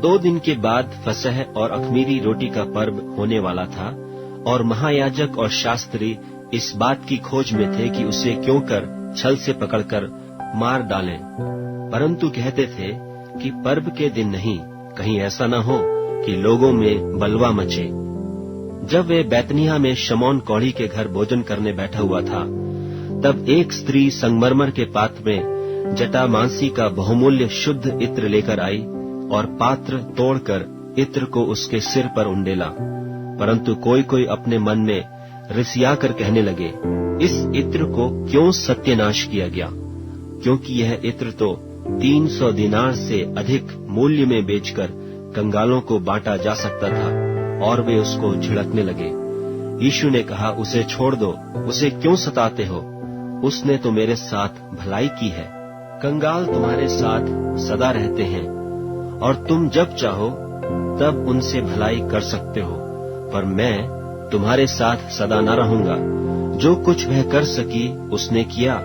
2 दिन के बाद फसह और अख़मीरी रोटी का पर्व होने वाला था, और महायाजक और शास्त्री इस बात की खोज में थे कि उसे क्यों कर छल से पकड़कर मार डालें, परंतु कहते थे कि पर्व के दिन नहीं, कहीं ऐसा न हो कि लोगों में बलवा मचे। जब वे बैतनिया में शमौन कौड़ी के घर भोजन करने बैठा हुआ था, तब एक स्त्री संगमरमर के पात्र में जटामांसी का बहुमूल्य शुद्ध इत्र लेकर आई और पात्र तोड़कर इत्र को उसके सिर पर उंडेला। परंतु कोई कोई अपने मन में रिसियाकर कहने लगे, इस इत्र को क्यों सत्यानाश किया गया, क्योंकि यह इत्र तो 300 दिनार से अधिक मूल्य में बेचकर कंगालों को बांटा जा सकता था। और वे उसको झिड़कने लगे। यीशु ने कहा, उसे छोड़ दो, उसे क्यों सताते हो, उसने तो मेरे साथ भलाई की है। कंगाल तुम्हारे साथ सदा रहते हैं और तुम जब चाहो तब उनसे भलाई कर सकते हो, पर मैं तुम्हारे साथ सदा न रहूंगा। जो कुछ वह कर सकी उसने किया।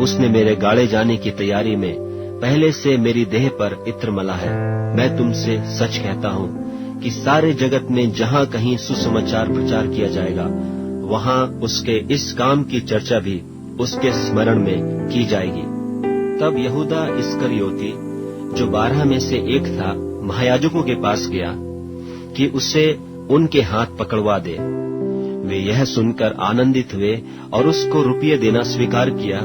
उसने मेरे गाड़े जाने की तैयारी में पहले से मेरी देह पर इत्र मला है। मैं तुमसे सच कहता हूँ कि सारे जगत में जहाँ कहीं सुसमाचार प्रचार किया जाएगा, वहाँ उसके इस काम की चर्चा भी उसके स्मरण में की जाएगी। तब यहूदा इस्करियोती, जो 12 में से एक था, महायाजकों के पास गया कि उसे उनके हाथ पकड़वा दे। वे यह सुनकर आनंदित हुए और उसको रुपये देना स्वीकार किया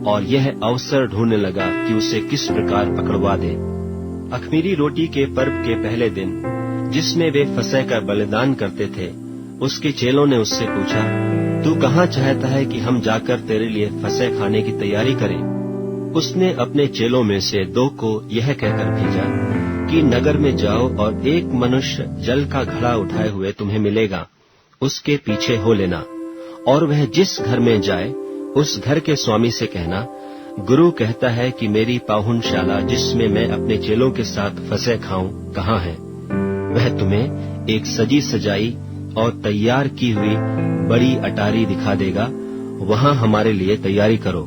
और यह अवसर ढूंढने लगा कि उसे किस प्रकार पकड़वा दे। अख़मीरी रोटी के पर्व के पहले दिन, जिसमें वे फसह का बलिदान करते थे, उसके चेलों ने उससे पूछा, तू कहाँ चाहता है कि हम जाकर तेरे लिए फसह खाने की तैयारी करें? उसने अपने चेलों में से 2 को यह कहकर भेजा कि नगर में जाओ और एक मनुष्य जल का घड़ा उठाए हुए तुम्हें मिलेगा, उसके पीछे हो लेना, और वह जिस घर में जाए उस घर के स्वामी से कहना, गुरु कहता है कि मेरी पाहुनशाला जिसमें मैं अपने चेलों के साथ फसह खाऊं कहाँ है? वह तुम्हें एक सजी सजाई और तैयार की हुई बड़ी अटारी दिखा देगा, वहां हमारे लिए तैयारी करो।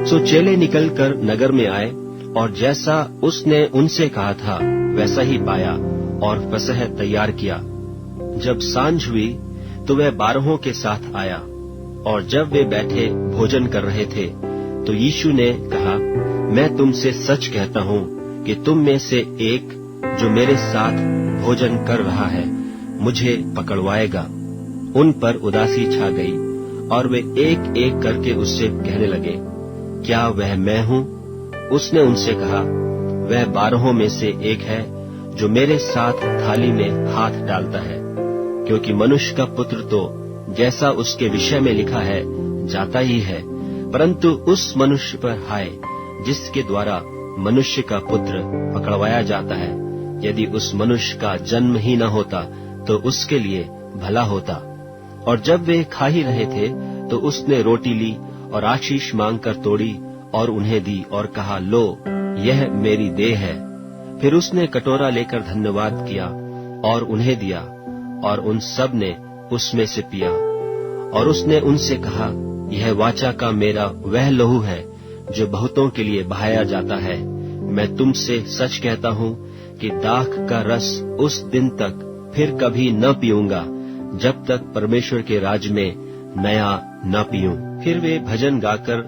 सो चेले निकलकर नगर में आए और जैसा उसने उनसे कहा था वैसा ही पाया और फसह तैयार किया। जब सांझ हुई तो वह 12 के साथ आया, और जब वे बैठे भोजन कर रहे थे तो यीशु ने कहा, मैं तुमसे सच कहता हूँ कि तुम में से एक जो मेरे साथ भोजन कर रहा है मुझे पकड़वाएगा। उन पर उदासी छा गई और वे एक एक करके उससे कहने लगे, क्या वह मैं हूँ? उसने उनसे कहा, वह 12 में से एक है जो मेरे साथ थाली में हाथ डालता है, क्योंकि मनुष्य का पुत्र तो जैसा उसके विषय में लिखा है जाता ही है, परंतु उस मनुष्य पर हाय जिसके द्वारा मनुष्य का पुत्र पकड़वाया जाता है। यदि उस मनुष्य का जन्म ही न होता तो उसके लिए भला होता। और जब वे खा ही रहे थे तो उसने रोटी ली और आशीष मांगकर तोड़ी और उन्हें दी और कहा, लो, यह मेरी देह है। फिर उसने कटोरा लेकर धन्यवाद किया और उन्हें दिया, और उन सब ने उसमें से पिया। और उसने उनसे कहा, यह वाचा का मेरा वह लहू है जो बहुतों के लिए बहाया जाता है। मैं तुमसे सच कहता हूँ कि दाख का रस उस दिन तक फिर कभी न पीऊंगा, जब तक परमेश्वर के राज में नया न पीऊं। फिर वे भजन गाकर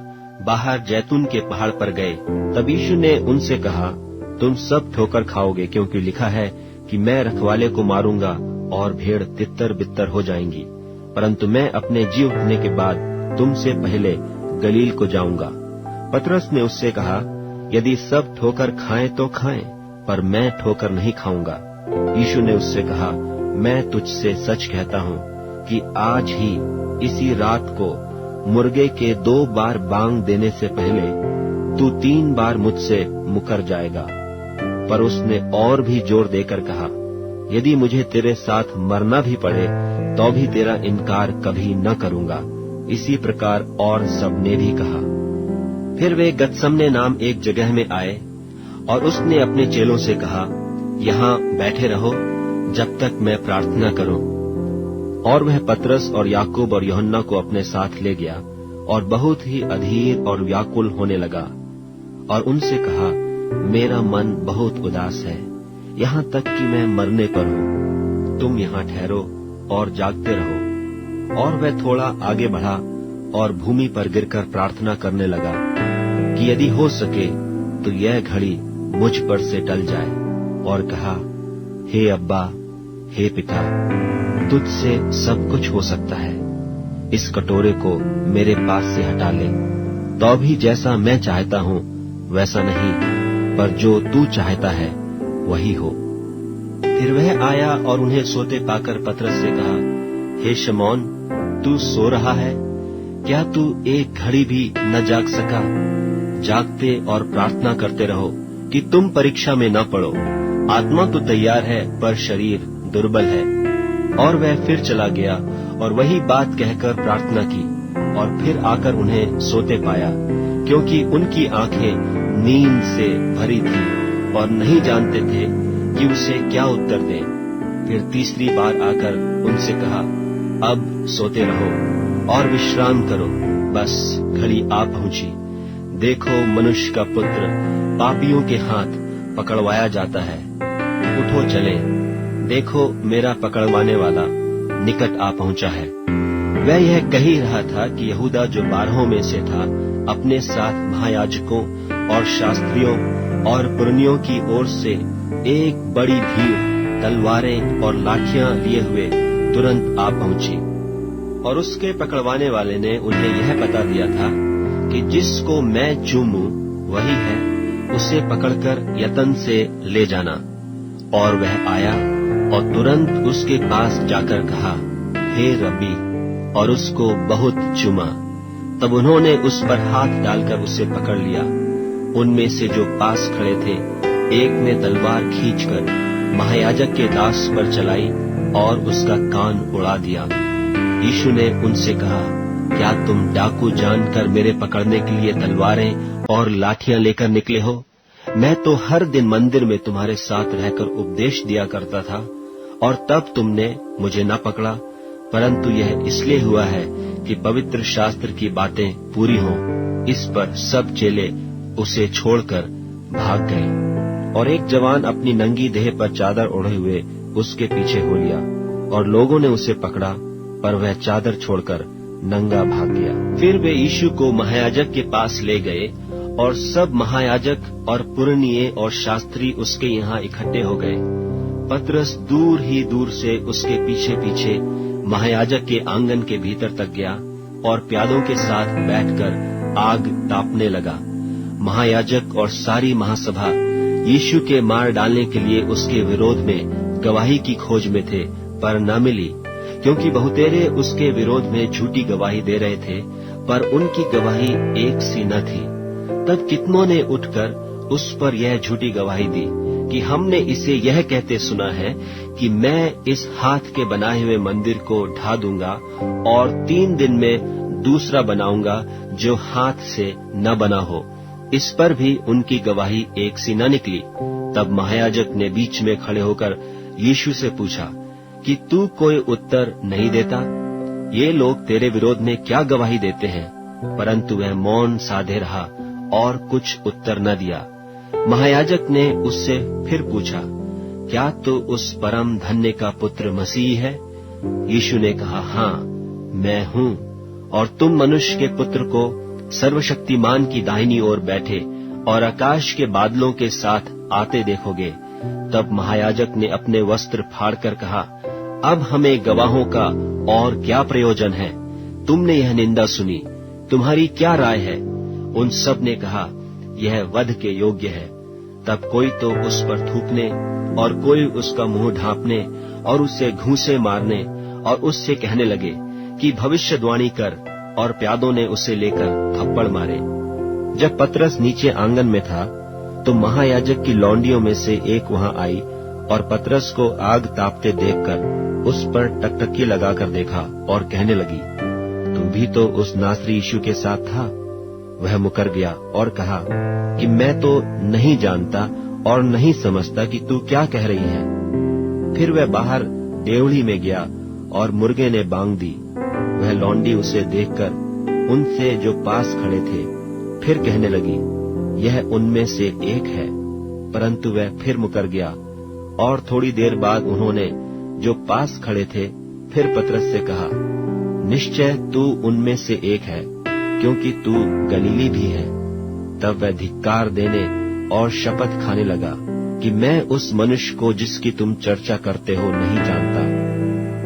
बाहर जैतून के पहाड़ पर गए। तब यीशु ने उनसे कहा, तुम सब ठोकर खाओगे, क्योंकि लिखा है कि मैं रखवाले को मारूंगा और भेड़ तितर बितर हो जाएंगी। परंतु मैं अपने जी उठने के बाद तुमसे पहले गलील को जाऊंगा। पतरस ने उससे कहा, यदि सब ठोकर खाएं तो खाएं, पर मैं ठोकर नहीं खाऊंगा। यीशु ने उससे कहा, मैं तुझसे सच कहता हूँ कि आज ही इसी रात को मुर्गे के 2 बार बांग देने से पहले तू 3 बार मुझसे मुकर जाएगा। पर उसने और भी जोर देकर कहा, यदि मुझे तेरे साथ मरना भी पड़े तो भी तेरा इनकार कभी न करूंगा। इसी प्रकार और सबने भी कहा। फिर वे गतसमने नाम एक जगह में आए, और उसने अपने चेलों से कहा, यहाँ बैठे रहो जब तक मैं प्रार्थना करूं। और वह पतरस और याकूब और यूहन्ना को अपने साथ ले गया और बहुत ही अधीर और व्याकुल होने लगा, और उनसे कहा, मेरा मन बहुत उदास है, यहाँ तक कि मैं मरने पर हूँ। तुम यहाँ ठहरो और जागते रहो। और वह थोड़ा आगे बढ़ा और भूमि पर गिरकर प्रार्थना करने लगा कि यदि हो सके तो यह घड़ी मुझ पर से टल जाए। और कहा, हे अब्बा, हे पिता, तुझसे सब कुछ हो सकता है। इस कटोरे को मेरे पास से हटा ले, तो भी जैसा मैं चाहता हूँ वैसा नहीं, पर जो तू चाहता है वही हो। फिर वह आया और उन्हें सोते पाकर पतरस से कहा, हे शमौन, तू सो रहा है? क्या तू एक घड़ी भी न जाग सका? जागते और प्रार्थना करते रहो कि तुम परीक्षा में न पड़ो। आत्मा तो तैयार है पर शरीर दुर्बल है। और वह फिर चला गया और वही बात कहकर प्रार्थना की, और फिर आकर उन्हें सोते पाया, क्योंकि उनकी आंखें नींद से भरी थी और नहीं जानते थे कि उसे क्या उत्तर दें। फिर तीसरी बार आकर उनसे कहा, अब सोते रहो और विश्राम करो, बस घड़ी आ पहुंची। देखो, मनुष्य का पुत्र पापियों के हाथ पकड़वाया जाता है। उठो चले, देखो मेरा पकड़वाने वाला निकट आ पहुंचा है। वह यह कह ही रहा था कि यहूदा जो 12 में से था, अपने साथ महायाजकों और शास्त्रियों और पुरनियों की ओर से एक बड़ी भीड़ तलवारें और लाठियां लिए हुए तुरंत आ पहुंची। और उसके पकड़वाने वाले ने उन्हें यह बता दिया था कि जिसको मैं चूमूं वही है, उसे पकड़कर यतन से ले जाना। और वह आया और तुरंत उसके पास जाकर कहा, हे रब्बी, और उसको बहुत चूमा। तब उन्होंने उस पर हाथ डालकर उसे पकड़ लिया। उनमें से जो पास खड़े थे, एक ने तलवार खींचकर महायाजक के दास पर चलाई और उसका कान उड़ा दिया। यीशु ने उनसे कहा, क्या तुम डाकू जानकर मेरे पकड़ने के लिए तलवारें और लाठियां लेकर निकले हो? मैं तो हर दिन मंदिर में तुम्हारे साथ रहकर उपदेश दिया करता था, और तब तुमने मुझे न पकड़ा, परंतु यह इसलिए हुआ है कि पवित्र शास्त्र की बातें पूरी हों। इस पर सब चेले उसे छोड़कर भाग गए। और एक जवान अपनी नंगी देह पर चादर ओढ़े हुए उसके पीछे हो लिया, और लोगों ने उसे पकड़ा, पर वह चादर छोड़कर नंगा भाग गया। फिर वे यीशु को महायाजक के पास ले गए, और सब महायाजक और पुरनिये और शास्त्री उसके यहाँ इकट्ठे हो गए। पतरस दूर ही दूर से उसके पीछे पीछे महायाजक के आंगन के भीतर तक गया और प्यादों के साथ बैठकर आग तापने लगा। महायाजक और सारी महासभा यीशु के मार डालने के लिए उसके विरोध में गवाही की खोज में थे, पर न मिली, क्योंकि बहुतेरे उसके विरोध में झूठी गवाही दे रहे थे, पर उनकी गवाही एक सी न थी। तब कितनों ने उठकर उस पर यह झूठी गवाही दी कि हमने इसे यह कहते सुना है कि मैं इस हाथ के बनाए हुए मंदिर को ढा दूंगा और 3 दिन में दूसरा बनाऊंगा जो हाथ से न बना हो। इस पर भी उनकी गवाही एक सी न निकली। तब महायाजक ने बीच में खड़े होकर यीशु से पूछा कि तू कोई उत्तर नहीं देता? ये लोग तेरे विरोध में क्या गवाही देते हैं? परंतु वह मौन साधे रहा और कुछ उत्तर न दिया। महायाजक ने उससे फिर पूछा, क्या तू उस परम धन्य का पुत्र मसीह है? यीशु ने कहा, हाँ, मैं हूँ। और तुम मनुष्य के पुत्र को सर्वशक्तिमान की दाहिनी ओर बैठे और आकाश के बादलों के साथ आते देखोगे। तब महायाजक ने अपने वस्त्र फाड़कर कहा, अब हमें गवाहों का और क्या प्रयोजन है? तुमने यह निंदा सुनी, तुम्हारी क्या राय है? उन सब ने कहा, यह वध के योग्य है। तब कोई तो उस पर थूकने और कोई उसका मुंह ढांपने और उसे घूंसे मारने और उससे कहने लगे कि भविष्यवाणी कर, और प्यादों ने उसे लेकर थप्पड़ मारे। जब पतरस नीचे आंगन में था, तो महायाजक की लौंडियों में से एक वहां आई और पतरस को आग तापते देखकर उस पर टकटकी लगाकर देखा और कहने लगी, तू भी तो उस नासरी यीशु के साथ था। वह मुकर गया और कहा कि मैं तो नहीं जानता और नहीं समझता कि तू क्या कह रही है। फिर वह बाहर डेवढ़ी में गया और मुर्गे ने बांग दी। वह लौंडी उसे देखकर उनसे जो पास खड़े थे फिर कहने लगी, यह उनमें से एक है। परंतु वह फिर मुकर गया। और थोड़ी देर बाद उन्होंने जो पास खड़े थे फिर पतरस से कहा, निश्चय तू उनमें से एक है, क्योंकि तू गलीली भी है। तब वह धिक्कार देने और शपथ खाने लगा कि मैं उस मनुष्य को जिसकी तुम चर्चा करते हो नहीं जानता।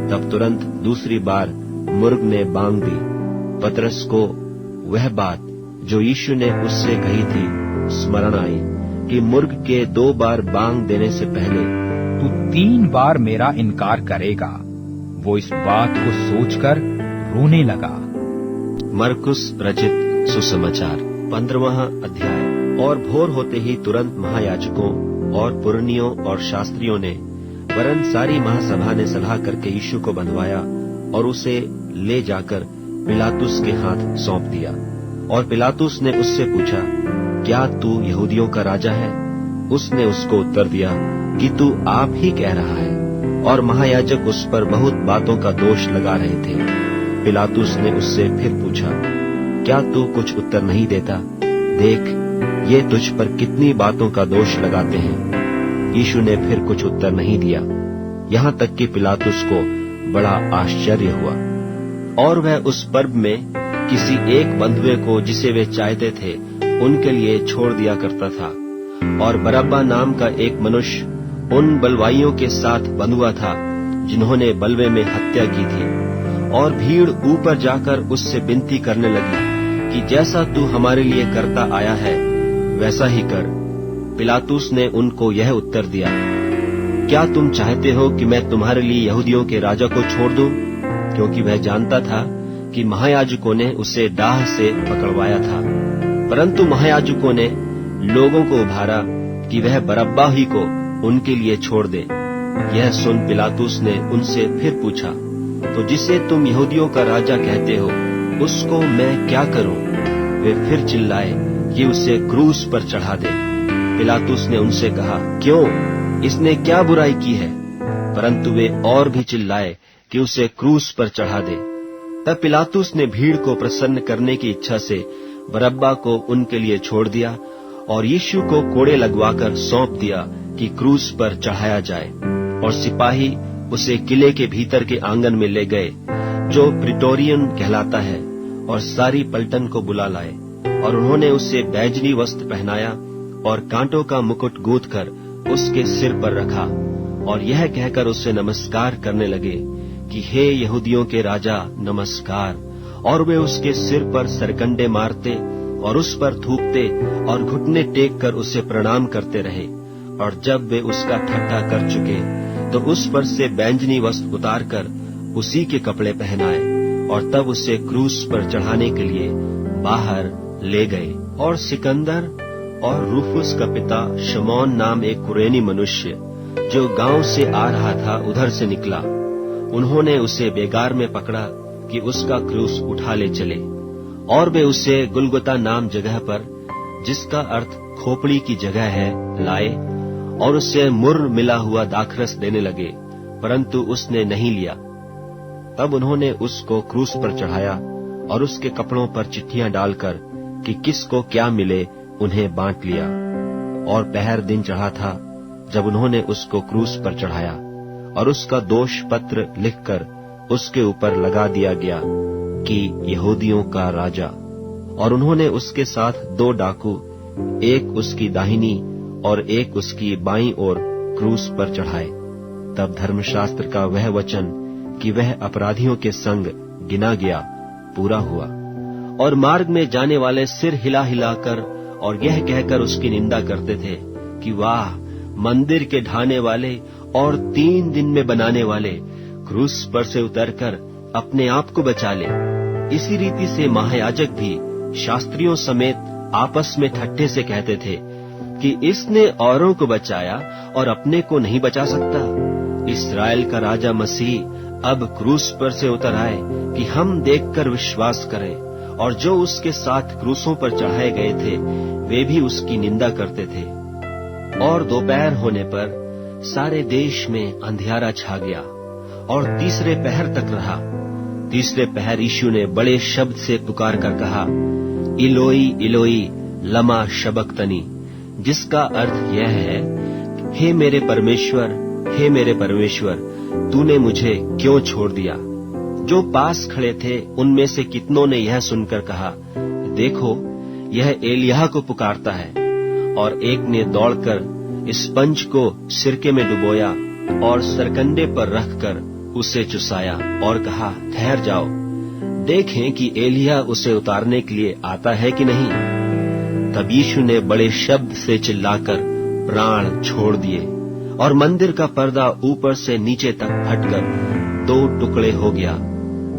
तब तुरंत दूसरी बार मुर्ग ने बांग दी। पतरस को वह बात जो यीशु ने उससे कही थी स्मरण आई कि मुर्ग के 2 बार बांग देने से पहले तू 3 बार मेरा इनकार करेगा। वो इस बात को सोचकर रोने लगा। मरकुस रचित सुसमाचार 15वां अध्याय। और भोर होते ही तुरंत महायाजकों और पुरनियों और शास्त्रियों ने वरन सारी महासभा ने सलाह करके यीशु को बंधवाया और उसे ले जाकर पिलातुस के हाथ सौंप दिया। और पिलातुस ने उससे पूछा, क्या तू यहूदियों का राजा है? उसने उसको उत्तर दिया कि तू आप ही कह रहा है। और महायाजक उस पर बहुत बातों का दोष लगा रहे थे। पिलातुस ने उससे फिर पूछा, क्या तू कुछ उत्तर नहीं देता? देख, ये तुझ पर कितनी बातों का दोष लगाते हैं। यीशु ने फिर कुछ उत्तर नहीं दिया, यहाँ तक कि पिलातुस को बड़ा आश्चर्य हुआ। और वह उस पर्व में किसी एक बंधुए को जिसे वे चाहते थे उनके लिए छोड़ दिया करता था। और बरअब्बा नाम का एक मनुष्य उन बलवाइयों के साथ बंधुआ था जिन्होंने बलवे में हत्या की थी। और भीड़ ऊपर जाकर उससे विनती करने लगी कि जैसा तू हमारे लिए करता आया है वैसा ही कर। पिलातुस ने उनको यह उत्तर दिया, क्या तुम चाहते हो कि मैं तुम्हारे लिए यहूदियों के राजा को छोड़ दूं? क्योंकि वह जानता था कि महायाजकों ने उसे डाह से पकड़वाया था। परंतु महायाजकों ने लोगों को उभारा कि वह बरअब्बा ही को उनके लिए छोड़ दे। यह सुन पिलातुस ने उनसे फिर पूछा, तो जिसे तुम यहूदियों का राजा कहते हो उसको मैं क्या करूं? वे फिर चिल्लाए कि उसे क्रूस पर चढ़ा दे। पिलातुस ने उनसे कहा, क्यों, इसने क्या बुराई की है? परंतु वे और भी चिल्लाए कि उसे क्रूस पर चढ़ा दे। तब पिलातुस ने भीड़ को प्रसन्न करने की इच्छा से बरअब्बा को उनके लिए छोड़ दिया और यीशु को कोड़े लगवाकर सौंप दिया कि क्रूस पर चढ़ाया जाए। और सिपाही उसे किले के भीतर के आंगन में ले गए, जो प्रिटोरियन कहलाता है, और सारी पलटन को बुला लाए। और उन्होंने उसे बैजनी वस्त्र पहनाया और कांटों का मुकुट गूंथकर उसके सिर पर रखा, और यह कहकर उससे नमस्कार करने लगे कि हे यहूदियों के राजा, नमस्कार। और वे उसके सिर पर सरकंडे मारते और उस पर थूकते और घुटने टेक कर उसे प्रणाम करते रहे। और जब वे उसका ठट्ठा कर चुके तो उस पर से बैंजनी वस्त्र उतारकर उसी के कपड़े पहनाए और तब उसे क्रूस पर चढ़ाने के लिए बाहर ले गए। और सिकंदर और रूफुस का पिता शमौन नाम एक कुरेनी मनुष्य जो गांव से आ रहा था उधर से निकला। उन्होंने उसे बेगार में पकड़ा कि उसका क्रूस उठा ले चले। और वे उसे गुलगुता नाम जगह पर, जिसका अर्थ खोपड़ी की जगह है, लाए और उसे मुर्र मिला हुआ दाखरस देने लगे, परंतु उसने नहीं लिया। तब उन्होंने उसको क्रूस पर चढ़ाया और उसके कपड़ों पर चिट्ठियां डालकर कि किसको क्या मिले उन्हें बांट लिया। और पहर दिन चढ़ा था जब उन्होंने उसको क्रूस पर चढ़ाया, और उसका दोष पत्र लिखकर उसके ऊपर लगा दिया गया कि यहूदियों का राजा। और उन्होंने उसके साथ 2 डाकू, एक उसकी दाहिनी और एक उसकी बाईं ओर क्रूस पर चढ़ाए। तब धर्मशास्त्र का वह वचन कि वह अपराधियों के संग गिना गया पूरा हुआ। और मार्ग में जाने वाले सिर हिला हिलाकर और यह कहकर उसकी निंदा करते थे कि वाह, मंदिर के ढाने वाले और 3 दिन में बनाने वाले, क्रूस पर से उतरकर अपने आप को बचा ले। इसी रीति से महायाजक भी शास्त्रियों समेत आपस में ठट्ठे से कहते थे कि इसने औरों को बचाया और अपने को नहीं बचा सकता। इस्राएल का राजा मसीह अब क्रूस पर से उतर आए कि हम देखकर विश्वास करें। और जो उसके साथ क्रूसों पर चढ़ाए गए थे वे भी उसकी निंदा करते थे। और दोपहर होने पर सारे देश में अंधियारा छा गया और तीसरे पहर तक रहा। तीसरे पहर यीशु ने बड़े शब्द से पुकार कर कहा, इलोई इलोई लमा शबक्तनी, जिसका अर्थ यह है, हे मेरे परमेश्वर, हे मेरे परमेश्वर, तूने मुझे क्यों छोड़ दिया? जो पास खड़े थे उनमें से कितनों ने यह सुनकर कहा, देखो, यह एलिय्याह को पुकारता है। और एक ने दौड़कर स्पंज को सिरके में डुबोया और सरकंडे पर रखकर उसे चुसाया और कहा, ठहर जाओ, देखें कि एलिय्याह उसे उतारने के लिए आता है कि नहीं। तब यीशु ने बड़े शब्द से चिल्लाकर प्राण छोड़ दिए और मंदिर का पर्दा ऊपर से नीचे तक फटकर 2 टुकड़े हो गया।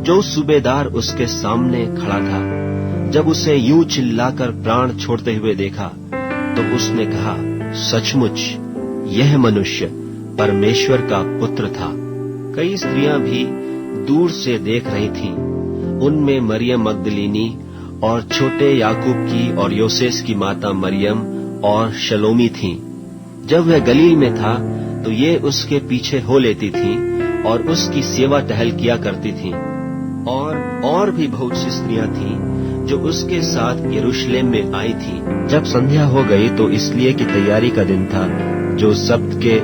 जो सूबेदार उसके सामने खड़ा था, जब उसे यूं चिल्लाकर प्राण छोड़ते हुए देखा तो उसने कहा, सचमुच यह मनुष्य परमेश्वर का पुत्र था। कई स्त्रियां भी दूर से देख रही थीं। उनमें मरियम मगदलीनी और छोटे याकूब की और योसेस की माता मरियम और शलोमी थीं। जब वह गलील में था तो ये उसके पीछे हो लेती थीं और उसकी सेवा टहल किया करती थीं। और भी बहुत सी स्त्रियां थीं जो उसके साथ यरूशलेम में आई थीं। जब संध्या हो गई तो इसलिए कि तैयारी का दिन था, जो सब्त के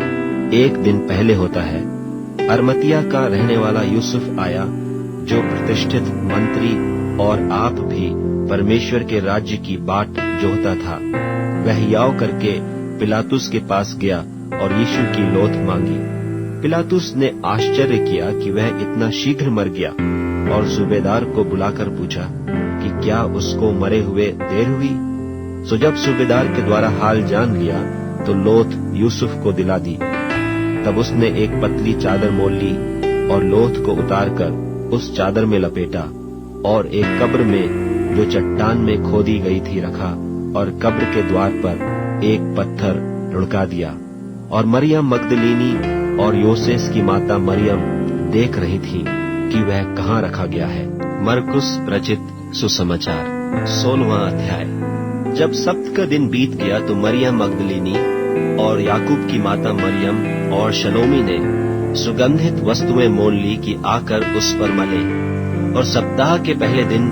1 दिन पहले होता है, अरमतिया का रहने वाला यूसुफ आया, जो प्रतिष्ठित मंत्री और आप भी परमेश्वर के राज्य की बाट जोहता था। वह याव करके पिलातुस के पास गया और यीशु की लोथ मांगी। पिलातुस ने आश्चर्य किया कि वह इतना शीघ्र मर गया, और सूबेदार को बुलाकर पूछा कि क्या उसको मरे हुए देर हुई। सो जब सूबेदार के द्वारा हाल जान लिया तो लोथ यूसुफ को दिला दी। तब उसने एक पतली चादर मोल ली और लोथ को उतारकर उस चादर में लपेटा और एक कब्र में जो चट्टान में खोदी गई थी रखा, और कब्र के द्वार पर एक पत्थर लुढ़का दिया। और मरियम मगदलीनी और योसेस की माता मरियम देख रही थी कि वह कहाँ रखा गया है। मरकुस रचित सुसमाचार 16वां अध्याय। जब सब्त का दिन बीत गया तो मरियम मगदलीनी और याकूब की माता मरियम और शलोमी ने सुगंधित वस्तुएं मोल ली कि आकर उस पर मले। और सप्ताह के पहले दिन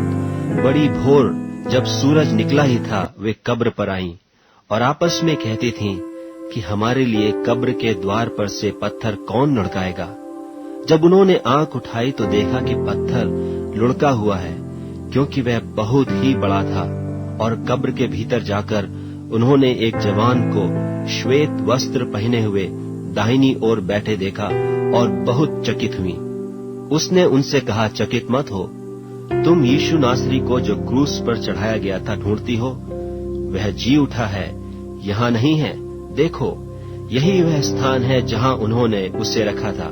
बड़ी भोर जब सूरज निकला ही था, वे कब्र पर आईं और आपस में कहती थीं कि हमारे लिए कब्र के द्वार पर से पत्थर कौन लुढ़काएगा। जब उन्होंने आंख उठाई तो देखा कि पत्थर लुढ़का हुआ है, क्योंकि वह बहुत ही बड़ा था। और कब्र के भीतर जाकर उन्होंने एक जवान को श्वेत वस्त्र पहने हुए दाहिनी ओर बैठे देखा और बहुत चकित हुई। उसने उनसे कहा, चकित मत हो, तुम यीशु नासरी को जो क्रूस पर चढ़ाया गया था ढूंढती हो। वह जी उठा है, यहाँ नहीं है। देखो, यही वह स्थान है जहाँ उन्होंने उसे रखा था।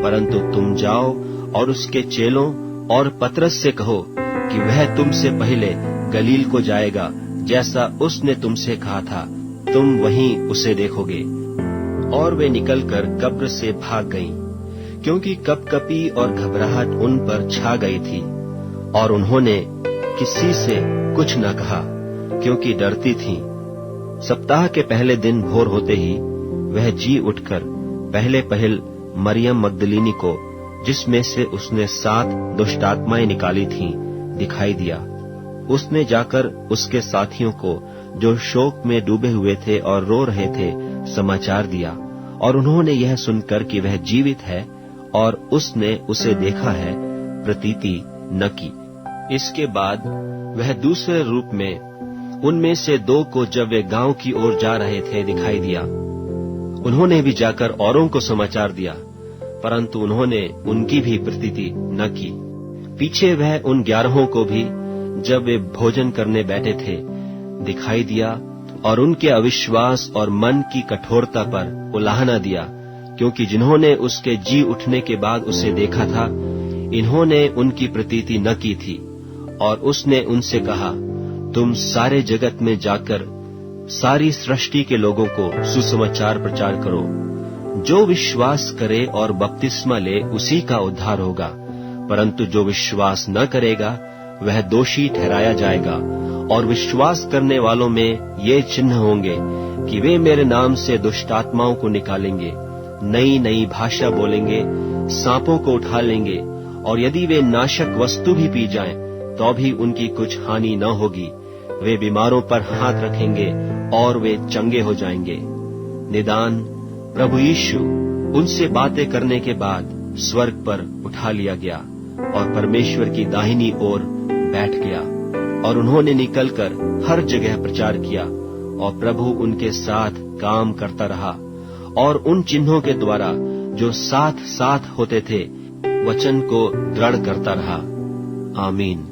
परंतु तुम जाओ और उसके चेलों और पतरस से कहो कि वह तुमसे पहले गलील को जाएगा, जैसा उसने तुमसे कहा था, तुम वहीं उसे देखोगे। और वे निकलकर कब्र से भाग गईं, क्योंकि कपकपी और घबराहट उन पर छा गई थी। और उन्होंने किसी से कुछ न कहा, क्योंकि डरती थीं। सप्ताह के पहले दिन भोर होते ही वह जी उठकर पहले पहल मरियम मगदलीनी को, जिसमें से उसने 7 दुष्टात्माएं निकाली थीं, दिखाई दिया। उसने जाकर उसके साथियों को, जो शोक में डूबे हुए थे और रो रहे थे, समाचार दिया। और उन्होंने यह सुनकर कि वह जीवित है और उसने उसे देखा है, प्रतीति न की। इसके बाद वह दूसरे रूप में उनमें से 2 को, जब वे गांव की ओर जा रहे थे, दिखाई दिया। उन्होंने भी जाकर औरों को समाचार दिया, परंतु उन्होंने उनकी भी प्रतीति न की। पीछे वह उन 11 को भी, जब वे भोजन करने बैठे थे, दिखाई दिया और उनके अविश्वास और मन की कठोरता पर उलाहना दिया, क्योंकि जिन्होंने उसके जी उठने के बाद उसे देखा था, इन्होंने उनकी प्रतीति न की थी। और उसने उनसे कहा, तुम सारे जगत में जाकर सारी सृष्टि के लोगों को सुसमाचार प्रचार करो। जो विश्वास करे और बपतिस्मा ले, उसी का उद्धार होगा, परंतु जो विश्वास न करेगा वह दोषी ठहराया जाएगा। और विश्वास करने वालों में ये चिन्ह होंगे कि वे मेरे नाम से दुष्टात्माओं को निकालेंगे, नई नई भाषा बोलेंगे, सांपों को उठा लेंगे, और यदि वे नाशक वस्तु भी पी जाएं, तो भी उनकी कुछ हानि न होगी। वे बीमारों पर हाथ रखेंगे और वे चंगे हो जाएंगे। निदान प्रभु यीशु उनसे बातें करने के बाद स्वर्ग पर उठा लिया गया और परमेश्वर की दाहिनी ओर बैठ गया। और उन्होंने निकलकर हर जगह प्रचार किया, और प्रभु उनके साथ काम करता रहा, और उन चिन्हों के द्वारा जो साथ साथ होते थे, वचन को दृढ़ करता रहा। आमीन।